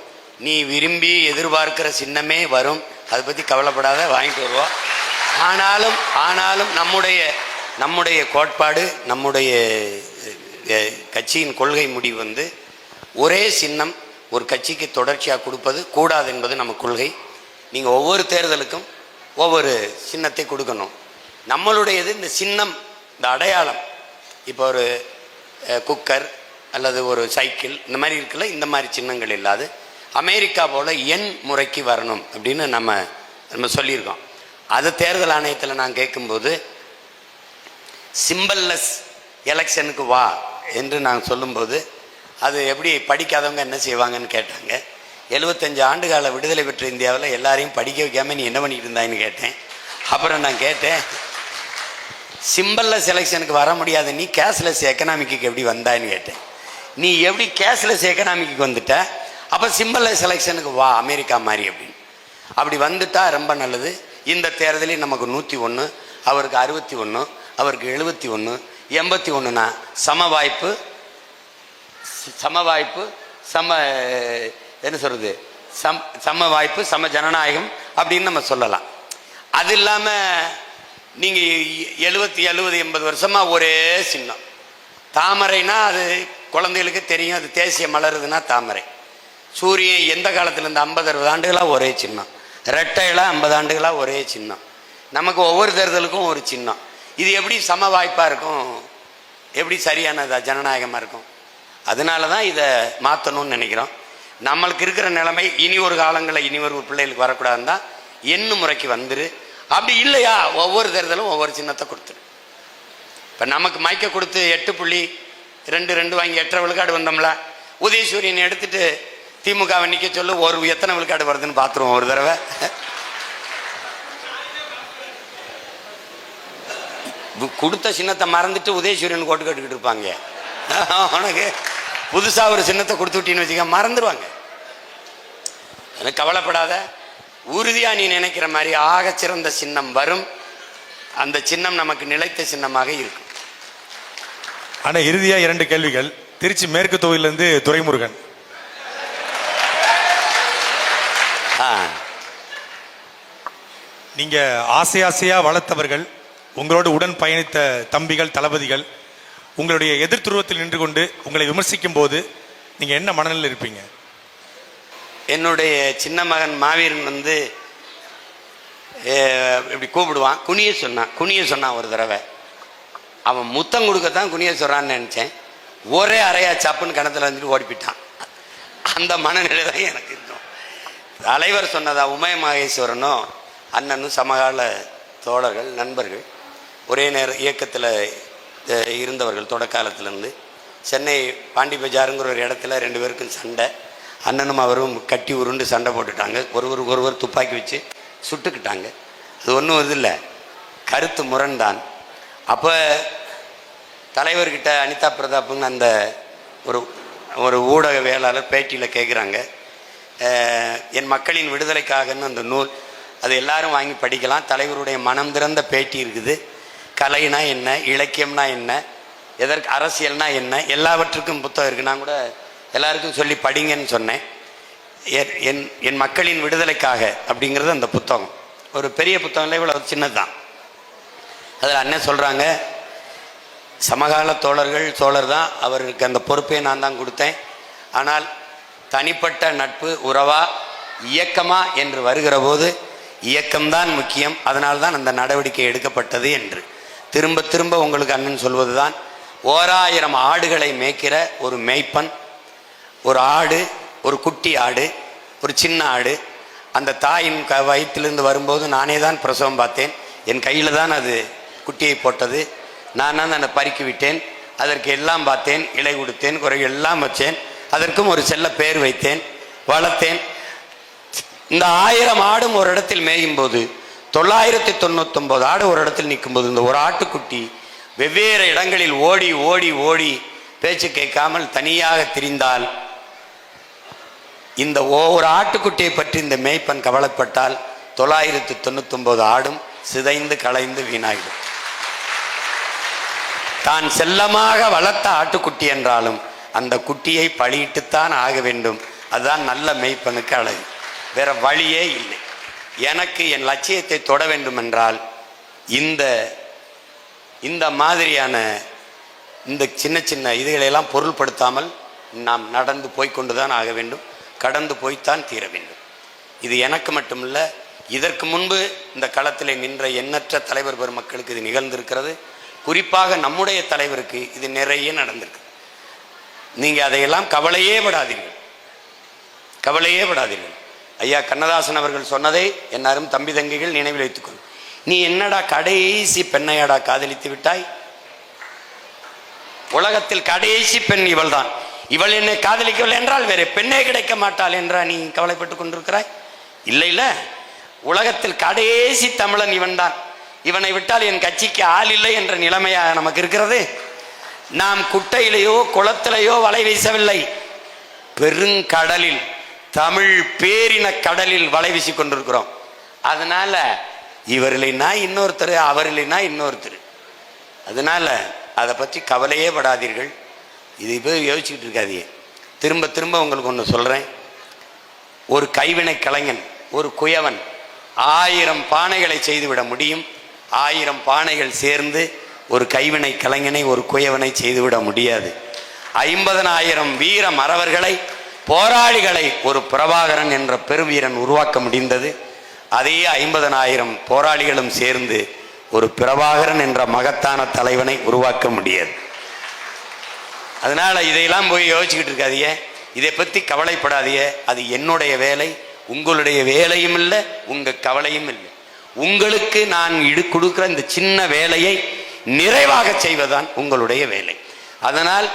நீ விரும்பி எதிர்பார்க்கிற சின்னமே வரும். அதை பற்றி கவலைப்படாத, வாங்கிட்டு வருவோம். ஆனாலும் நம்முடைய கோட்பாடு, நம்முடைய கட்சியின் கொள்கை முடிவு வந்து ஒரே சின்னம் ஒரு கட்சிக்கு தொடர்ச்சியாக கொடுப்பது கூடாது என்பது நம்ம கொள்கை. நீங்கள் ஒவ்வொரு தேர்தலுக்கும் ஒவ்வொரு சின்னத்தை கொடுக்கணும். நம்மளுடையது இந்த சின்னம், இந்த அடையாளம். இப்போ ஒரு குக்கர் அல்லது ஒரு சைக்கிள் இந்த மாதிரி இருக்குல்ல, இந்த மாதிரி சின்னங்கள் இல்லாது அமெரிக்கா போல் எண் முறைக்கு வரணும் அப்படின்னு நம்ம சொல்லியிருக்கோம். அது தேர்தல் ஆணையத்தில் நான் கேட்கும்போது சிம்பல்லெஸ் எலெக்ஷனுக்கு வா என்று நான் சொல்லும்போது அது எப்படி படிக்காதவங்க என்ன செய்வாங்கன்னு கேட்டாங்க. 75 ஆண்டுகால விடுதலை பெற்ற இந்தியாவில் எல்லாரையும் படிக்க வைக்காமல் நீ என்ன பண்ணிட்டு இருந்தான்னு கேட்டேன். அப்புறம் நான் கேட்டேன், சிம்பல்லெஸ் எலெக்ஷனுக்கு வர முடியாது, நீ கேஷ்லெஸ் எக்கனாமிக்கு எப்படி வந்தான்னு கேட்டேன். நீ எப்படி கேஷ்லெஸ் எக்கனாமிக்கு வந்துட்ட, அப்போ சிம்பல்லெஸ் எலெக்ஷனுக்கு வா அமெரிக்கா மாதிரி அப்படின்னு. அப்படி வந்துட்டா ரொம்ப நல்லது. இந்த தேர்தலில் நமக்கு 101, அவருக்கு 61, அவருக்கு 71, 81னா சம வாய்ப்பு, என்ன சொல்றது, சம வாய்ப்பு, சம ஜனநாயகம் அப்படின்னு நம்ம சொல்லலாம். அது இல்லாமல் நீங்கள் 70-80 வருஷமா ஒரே சின்னம். தாமரைனா அது குழந்தைகளுக்கு தெரியும், அது தேசிய மலருதுன்னா தாமரை. சூரியன் எந்த காலத்துலேருந்து 50-60 ஆண்டுகளாக ஒரே சின்னம். ரெட்டையெல்லாம் 50 ஆண்டுகளாக ஒரே சின்னம். நமக்கு ஒவ்வொரு தேர்தலுக்கும் ஒரு சின்னம். இது எப்படி சம வாய்ப்பாக இருக்கும், எப்படி சரியானதா ஜனநாயகமாக இருக்கும்? அதனால தான் இதை மாற்றணும்னு நினைக்கிறோம். நம்மளுக்கு இருக்கிற நிலைமை இனி ஒரு காலங்களில் இனி ஒரு பிள்ளைகளுக்கு வரக்கூடாதுன்னு தான் எண்ணு முறைக்கு வந்துரு. அப்படி இல்லையா ஒவ்வொரு தேர்தலும் ஒவ்வொரு சின்னத்தை கொடுத்துரு. இப்போ நமக்கு மைக்க கொடுத்து 8.22 வாங்கி 8.5 விழுக்காடு வந்தோம்ல, உதயசூரியன் எடுத்துட்டு திமுகவை நிற்க சொல்லு, ஒரு எத்தனை விழுக்காடு வருதுன்னு பார்த்துருவோம் ஒரு தடவை. கொடுத்த சின்னத்தை மறந்துட்டு உதயசூரியன் கோட்டு கட்டுக்கிட்டு இருப்பாங்க. உனக்கு புதுசாக ஒரு சின்னத்தை கொடுத்து விட்டின்னு வச்சுக்க மறந்துடுவாங்க. எனக்கு கவலைப்படாத, உறுதியாக நீ நினைக்கிற மாதிரி ஆகச்சிறந்த சின்னம் வரும். அந்த சின்னம் நமக்கு நிலைத்த சின்னமாக இருக்கும். ஆனால் இறுதியாக 2 கேள்விகள். திருச்சி மேற்கு தொகுதியிலிருந்து துரைமுருகன். நீங்க ஆசையா வளர்த்தவர்கள், உங்களோடு உடன் பயணித்த தம்பிகள், தளபதிகள் உங்களுடைய எதிர்த்துருவத்தில் நின்று கொண்டு உங்களை விமர்சிக்கும் போது நீங்க என்ன மனநிலையில் இருப்பீங்க? என்னுடைய சின்ன மகன் மாவீரன் வந்து இப்படி கூப்பிடுவான், குனிய சொன்னான் ஒரு தடவை. அவன் முத்தம் கொடுக்கத்தான் குனிய சொல்றான்னு நினைச்சேன். ஒரே அறையா சப்புன்னு கிணத்துல வந்துட்டு ஓடிப்பிட்டான். அந்த மனநிலை தான் எனக்கு இருக்கும். தலைவர் சொன்னதா, உமய மகேஸ்வரனும் அண்ணனும் சமகால தோழர்கள், நண்பர்கள், ஒரே நேரம் இயக்கத்தில் இருந்தவர்கள். தொடக்காலத்திலேருந்து சென்னை பாண்டி பஜாருங்கிற ஒரு இடத்துல 2 பேருக்கும் சண்டை. அண்ணனும் அவரும் கட்டி உருண்டு சண்டை போட்டுட்டாங்க. ஒருவர் துப்பாக்கி வச்சு சுட்டுக்கிட்டாங்க. அது ஒன்றும் இது இல்லை, கருத்து முரண்தான். அப்போ தலைவர்கிட்ட அனிதா பிரதாப்புங்க அந்த ஒரு ஊடகவியலாளர் பேட்டியில் கேட்குறாங்க, என் மக்களின் விடுதலைக்காகன்னு அந்த நூல், அது எல்லாரும் வாங்கி படிக்கலாம். தலைவருடைய மனம் திறந்த பேட்டி இருக்குது. கலைனா என்ன, இலக்கியம்னா என்ன, எதற்கு அரசியல்னா என்ன, எல்லாவற்றுக்கும் புத்தகம் இருக்குது. நான் கூட எல்லாருக்கும் சொல்லி படிங்கன்னு சொன்னேன். என் மக்களின் விடுதலைக்காக அப்படிங்கிறது அந்த புத்தகம். ஒரு பெரிய புத்தகம் இல்லை, இவ்வளோ சின்னதுதான். அதில் அண்ணன் சொல்கிறாங்க, சமகால தோழர் தான், அவருக்கு அந்த பொறுப்பை நான் தான் கொடுத்தேன். ஆனால் தனிப்பட்ட நட்பு உறவா இயக்கமா என்று வருகிற போது இயக்கம்தான் முக்கியம். அதனால்தான் அந்த நடவடிக்கை எடுக்கப்பட்டது என்று திரும்ப திரும்ப உங்களுக்கு அண்ணன் சொல்வது தான். 1000 ஆடுகளை மேய்க்கிற ஒரு மேய்ப்பன், ஒரு ஆடு ஒரு குட்டி ஆடு, ஒரு சின்ன ஆடு. அந்த தாயின் வயிற்றிலிருந்து வரும்போது நானே தான் பிரசவம் பார்த்தேன். என் கையில் தான் அது குட்டியை போட்டது. நான் தான் அதை பறிக்கி விட்டேன். அதற்கு எல்லாம் பார்த்தேன், இலை கொடுத்தேன், குறைகள் எல்லாம் வச்சேன். அதற்கும் ஒரு செல்ல பேர் வைத்தேன், வளர்த்தேன். இந்த 1000 ஆடும் ஒரு இடத்தில் மேயும் போது 999 ஆடு ஒரு இடத்தில் நிற்கும் போது இந்த ஒரு ஆட்டுக்குட்டி வெவ்வேறு இடங்களில் ஓடி ஓடி ஓடி பேச்சு கேட்காமல் தனியாக திரிந்தால், இந்த ஒவ்வொரு ஆட்டுக்குட்டியை பற்றி இந்த மேய்ப்பன் கவலைப்பட்டால் 999 ஆடும் சிதைந்து களைந்து வீணாகிடும். தான் செல்லமாக வளர்த்த ஆட்டுக்குட்டி என்றாலும் அந்த குட்டியை பழியிட்டுத்தான் ஆக வேண்டும். அதுதான் நல்ல மேய்ப்பனுக்கு அழகு. வேற வழியே இல்லை. எனக்கு என் லட்சியத்தை தொட வேண்டும் என்றால் இந்த மாதிரியான இந்த சின்ன சின்ன இதுகளெல்லாம் பொருள்படுத்தாமல் நாம் நடந்து போய்கொண்டுதான் ஆக வேண்டும். கடந்து போய்த்தான் தீர வேண்டும். இது எனக்கு மட்டுமல்ல, இதற்கு முன்பு இந்த களத்திலே நின்ற எண்ணற்ற தலைவர் பெருமக்களுக்கு இது நிகழ்ந்திருக்கிறது. குறிப்பாக நம்முடைய தலைவருக்கு இது நிறைய நடந்திருக்கு. நீங்கள் அதையெல்லாம் கவலையே விடாதீர்கள், கவலையே விடாதீர்கள். ஐயா கண்ணதாசன் அவர்கள் சொன்னதை என்னாரும் தம்பி தங்கிகள் நினைவில் வைத்துக்கொள். நீ என்னடா கடைசி பெண்ணையாடா காதலித்து விட்டாய்? உலகத்தில் கடைசி பெண் இவள் தான். இவள் என்னை காதலிக்கவில்லை என்றால் வேற பெண்ணே கிடைக்க மாட்டாள் என்றா நீ கவலைப்பட்டுக் கொண்டிருக்கிறாய்? இல்லை இல்ல, உலகத்தில் கடைசி தமிழன் இவன் தான். இவனை விட்டால் என் கட்சிக்கு ஆள் இல்லை என்ற நிலைமையாக நமக்கு இருக்கிறது. நாம் குட்டையிலேயோ குளத்திலேயோ வலை வீசவில்லை, பெருங்கடலில், தமிழ் பேரின கடலில் வலை வீசி கொண்டிருக்கிறோம். அதனால இவர் இல்லைன்னா இன்னொருத்தர், அவர் இல்லைன்னா இன்னொருத்தர். அதனால அதை பற்றி கவலையே படாதீர்கள். இது போய் யோசிச்சுக்கிட்டு இருக்காதீங்க. திரும்ப திரும்ப உங்களுக்கு ஒன்று சொல்கிறேன். ஒரு கைவினை கலைஞன், ஒரு குயவன் 1000 பானைகளை செய்துவிட முடியும். 1000 பானைகள் சேர்ந்து ஒரு கைவினை கலைஞனை, ஒரு குயவனை செய்துவிட முடியாது. 50,000 வீர மறவர்களை, போராளிகளை ஒரு பிரபாகரன் என்ற பெருவீரன் உருவாக்க முடிந்தது. அதே 50,000 போராளிகளும் சேர்ந்து ஒரு பிரபாகரன் என்ற மகத்தான தலைவனை உருவாக்க முடியாது. அதனால இதையெல்லாம் போய் யோசிச்சுக்கிட்டு இருக்காதீங்க, இதை பற்றி கவலைப்படாதீங்க. அது என்னுடைய வேலை, உங்களுடைய வேலையும் இல்லை, உங்க கவலையும் இல்லை. உங்களுக்கு நான் கொடுக்கிற இந்த சின்ன வேலையை நிறைவாக செய்வதுதான் உங்களுடைய வேலை. அதனால்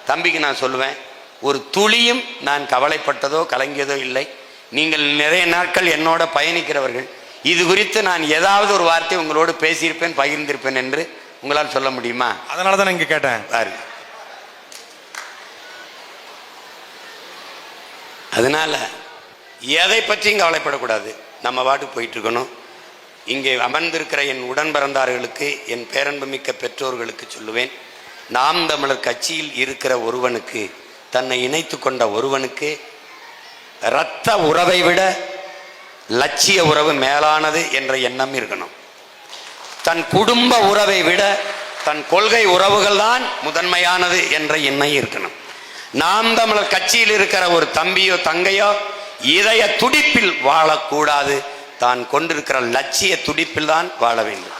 தம்பிக்கு நான் சொல்லுவேன், ஒரு துளியும் நான் கவலைப்பட்டதோ கலங்கியதோ இல்லை. நீங்கள் நிறைய நாட்கள் என்னோட பயணிக்கிறவர்கள். இது குறித்து நான் ஏதாவது ஒரு வார்த்தை உங்களோடு பேசியிருப்பேன், பகிர்ந்திருப்பேன் என்று உங்களால் சொல்ல முடியுமா? அதனால தான் இங்கே கேட்டேன். அதனால எதை பற்றியும் கவலைப்படக்கூடாது. நம்ம வாட்டுக்கு போயிட்டு இருக்கணும். இங்கே அமர்ந்திருக்கிற என் உடன் பிறந்தார்களுக்கு, என் பேரன்புமிக்க பெற்றோர்களுக்கு சொல்லுவேன், நாம் தமிழர் கட்சியில் இருக்கிற ஒருவனுக்கு, தன்னை இணைத்து கொண்ட ஒருவனுக்கு இரத்த உறவை விட லட்சிய உறவு மேலானது என்ற எண்ணம் இருக்கணும். தன் குடும்ப உறவை விட தன் கொள்கை உறவுகள் தான் முதன்மையானது என்ற எண்ணம் இருக்கணும். நாம் தமிழர் கட்சியில் இருக்கிற ஒரு தம்பியோ தங்கையோ இதய துடிப்பில் வாழக்கூடாது, தான் கொண்டிருக்கிற லட்சிய துடிப்பில் தான் வாழ வேண்டும்.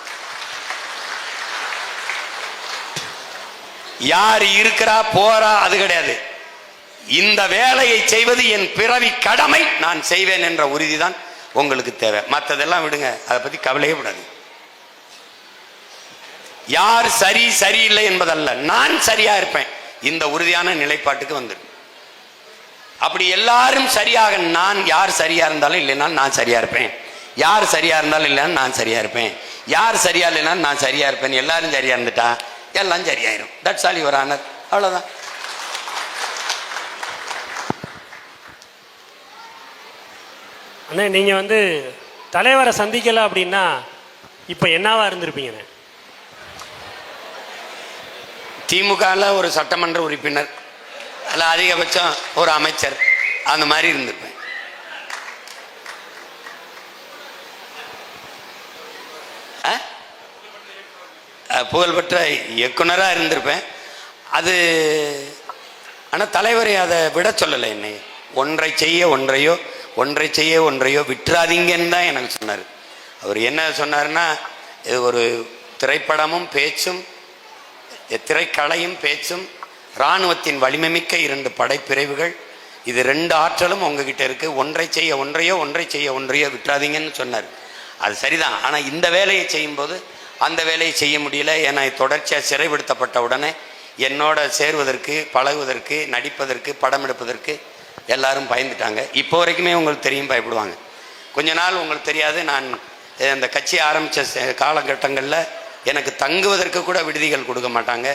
யார் இருக்கிறா போறா அது கிடையாது. இந்த வேலையை செய்வது என் பிறவி கடமை, நான் செய்வேன் என்ற உறுதிதான் உங்களுக்கு தேவை. மற்றதெல்லாம் விடுங்க, அதை பத்தி கவலையே விடாது. யார் சரி சரியில்லை என்பதல்ல, நான் சரியா இருப்பேன், இந்த உறுதியான நிலைப்பாட்டுக்கு வந்துடும். அப்படி எல்லாரும் சரியாக, நான் யார் சரியா இருந்தாலும் இல்லைனாலும் நான் சரியா இருப்பேன், யார் சரியா இருந்தாலும் இல்லைன்னா நான் சரியா இருப்பேன், யார் சரியா இல்லைனாலும் நான் சரியா இருப்பேன், எல்லாரும் சரியா இருந்துட்டா எல்லாம் சரியாயிரும். That's all your honour. அவ்வளவுதான். அண்ணா, நீங்கள் தலைவரை சந்திக்கலை அப்படின்னா இப்போ என்னவா இருந்திருப்பீங்கண்ணே? திமுகவில் ஒரு சட்டமன்ற உறுப்பினர், அல்ல அதிகபட்சம் ஒரு அமைச்சர், அந்த மாதிரி இருந்திருப்பேன். புகழ்பெற்ற இயக்குனராக இருந்திருப்பேன். அது ஆனால் தலைவரை அதை விட சொல்லலை. என்னை ஒன்றை செய்ய ஒன்றையோ, ஒன்றை செய்ய ஒன்றையோ விட்டுறாதீங்கன்னு தான் எனக்கு சொன்னார். அவர் என்ன சொன்னார்னா, இது ஒரு திரைப்படமும் பேச்சும், திரைக்கலையும் பேச்சும், இராணுவத்தின் வலிமைமிக்க 2 படைப்பிரிவுகள், இது ரெண்டு ஆற்றலும் உங்ககிட்ட இருக்கு. ஒன்றை செய்ய ஒன்றையோ, ஒன்றை செய்ய ஒன்றையோ விட்டுறாதீங்கன்னு சொன்னார். அது சரிதான். ஆனால் இந்த வேலையை செய்யும்போது அந்த வேலையை செய்ய முடியல. ஏன்னா தொடர்ச்சியாக சிறைப்படுத்தப்பட்ட உடனே என்னோட சேருவதற்கு, பழகுவதற்கு, நடிப்பதற்கு, படம் எடுப்பதற்கு எல்லாரும் பயந்துட்டாங்க. இப்போ வரைக்குமே உங்களுக்கு தெரியும், பயப்படுவாங்க. கொஞ்ச நாள் உங்களுக்கு தெரியாது, நான் அந்த கட்சி ஆரம்பித்த காலகட்டங்களில் எனக்கு தங்குவதற்கு கூட விடுதிகள் கொடுக்க மாட்டாங்க.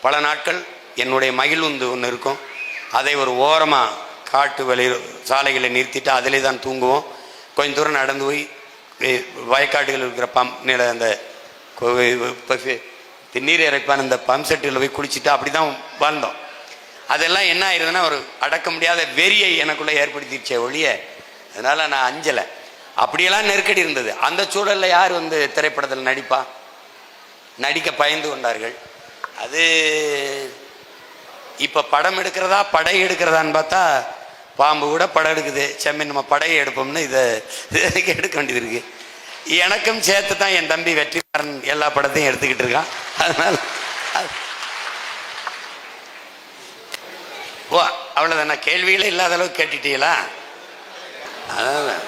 பல நாட்கள் என்னுடைய மகிழ்வுந்து ஒன்று இருக்கும், அதை ஒரு ஓரமாக காட்டு வெளியில் சாலைகளை நிறுத்திட்டு அதிலே தான் தூங்குவோம். கொஞ்சம் தூரம் நடந்து போய் வயக்காடுகள் இருக்கிற நில அந்த நீர் இறைப்பான இந்த பம்ப் செட்டில் போய் குளிச்சுட்டு அப்படி தான் வாழ்ந்தோம். அதெல்லாம் என்ன ஆயிருதுன்னா ஒரு அடக்க முடியாத வெறியை எனக்குள்ளே ஏற்படுத்திடுச்சே ஒழிய, அதனால் நான் அஞ்சலை. அப்படியெல்லாம் நெருக்கடி இருந்தது. அந்த சூழலில் யார் திரைப்படத்தில் நடிக்க பயந்து கொண்டார்கள். அது இப்போ படம் எடுக்கிறதா படை எடுக்கிறதான்னு பார்த்தா பாம்பு கூட படம் எடுக்குது. செம்மி நம்ம படையை எடுப்போம்னு இதை எடுக்க வேண்டியது இருக்கு. எனக்கும் சேர்த்து தான் என் தம்பி வெற்றிமாறன் எல்லா படத்தையும் எடுத்துக்கிட்டு இருக்கான். அதனால ஓ அவ்வளோதான, கேள்விகளே இல்லாத அளவுக்கு கேட்டுட்டீங்களா? அதான்.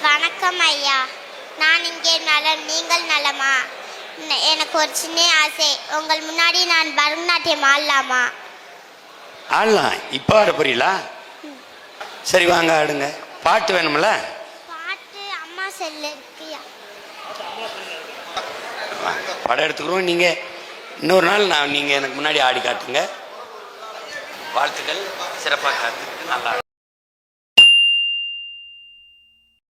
வணக்கம் ஐயா, நான் இங்கே நலம், நீங்கள் நலமா? எனக்கு ஒரு சின்ன ஆசை, உங்கள் முன்னாடி நான் பரதநாட்டியம் ஆடலாமா? ஆடலாம். இப்போ ஆட போறீங்களா? சரி வாங்க ஆடுங்க. பாட்டு வேணும்ல? பாட்டு அம்மா செல்லு இருக்கியா? படம் எடுத்துக்கிறோம். நீங்கள் இன்னொரு நாள் நீங்கள் எனக்கு முன்னாடி ஆடி காட்டுங்க. வாழ்த்துக்கள். சிறப்பாக காத்துக்கு நல்லா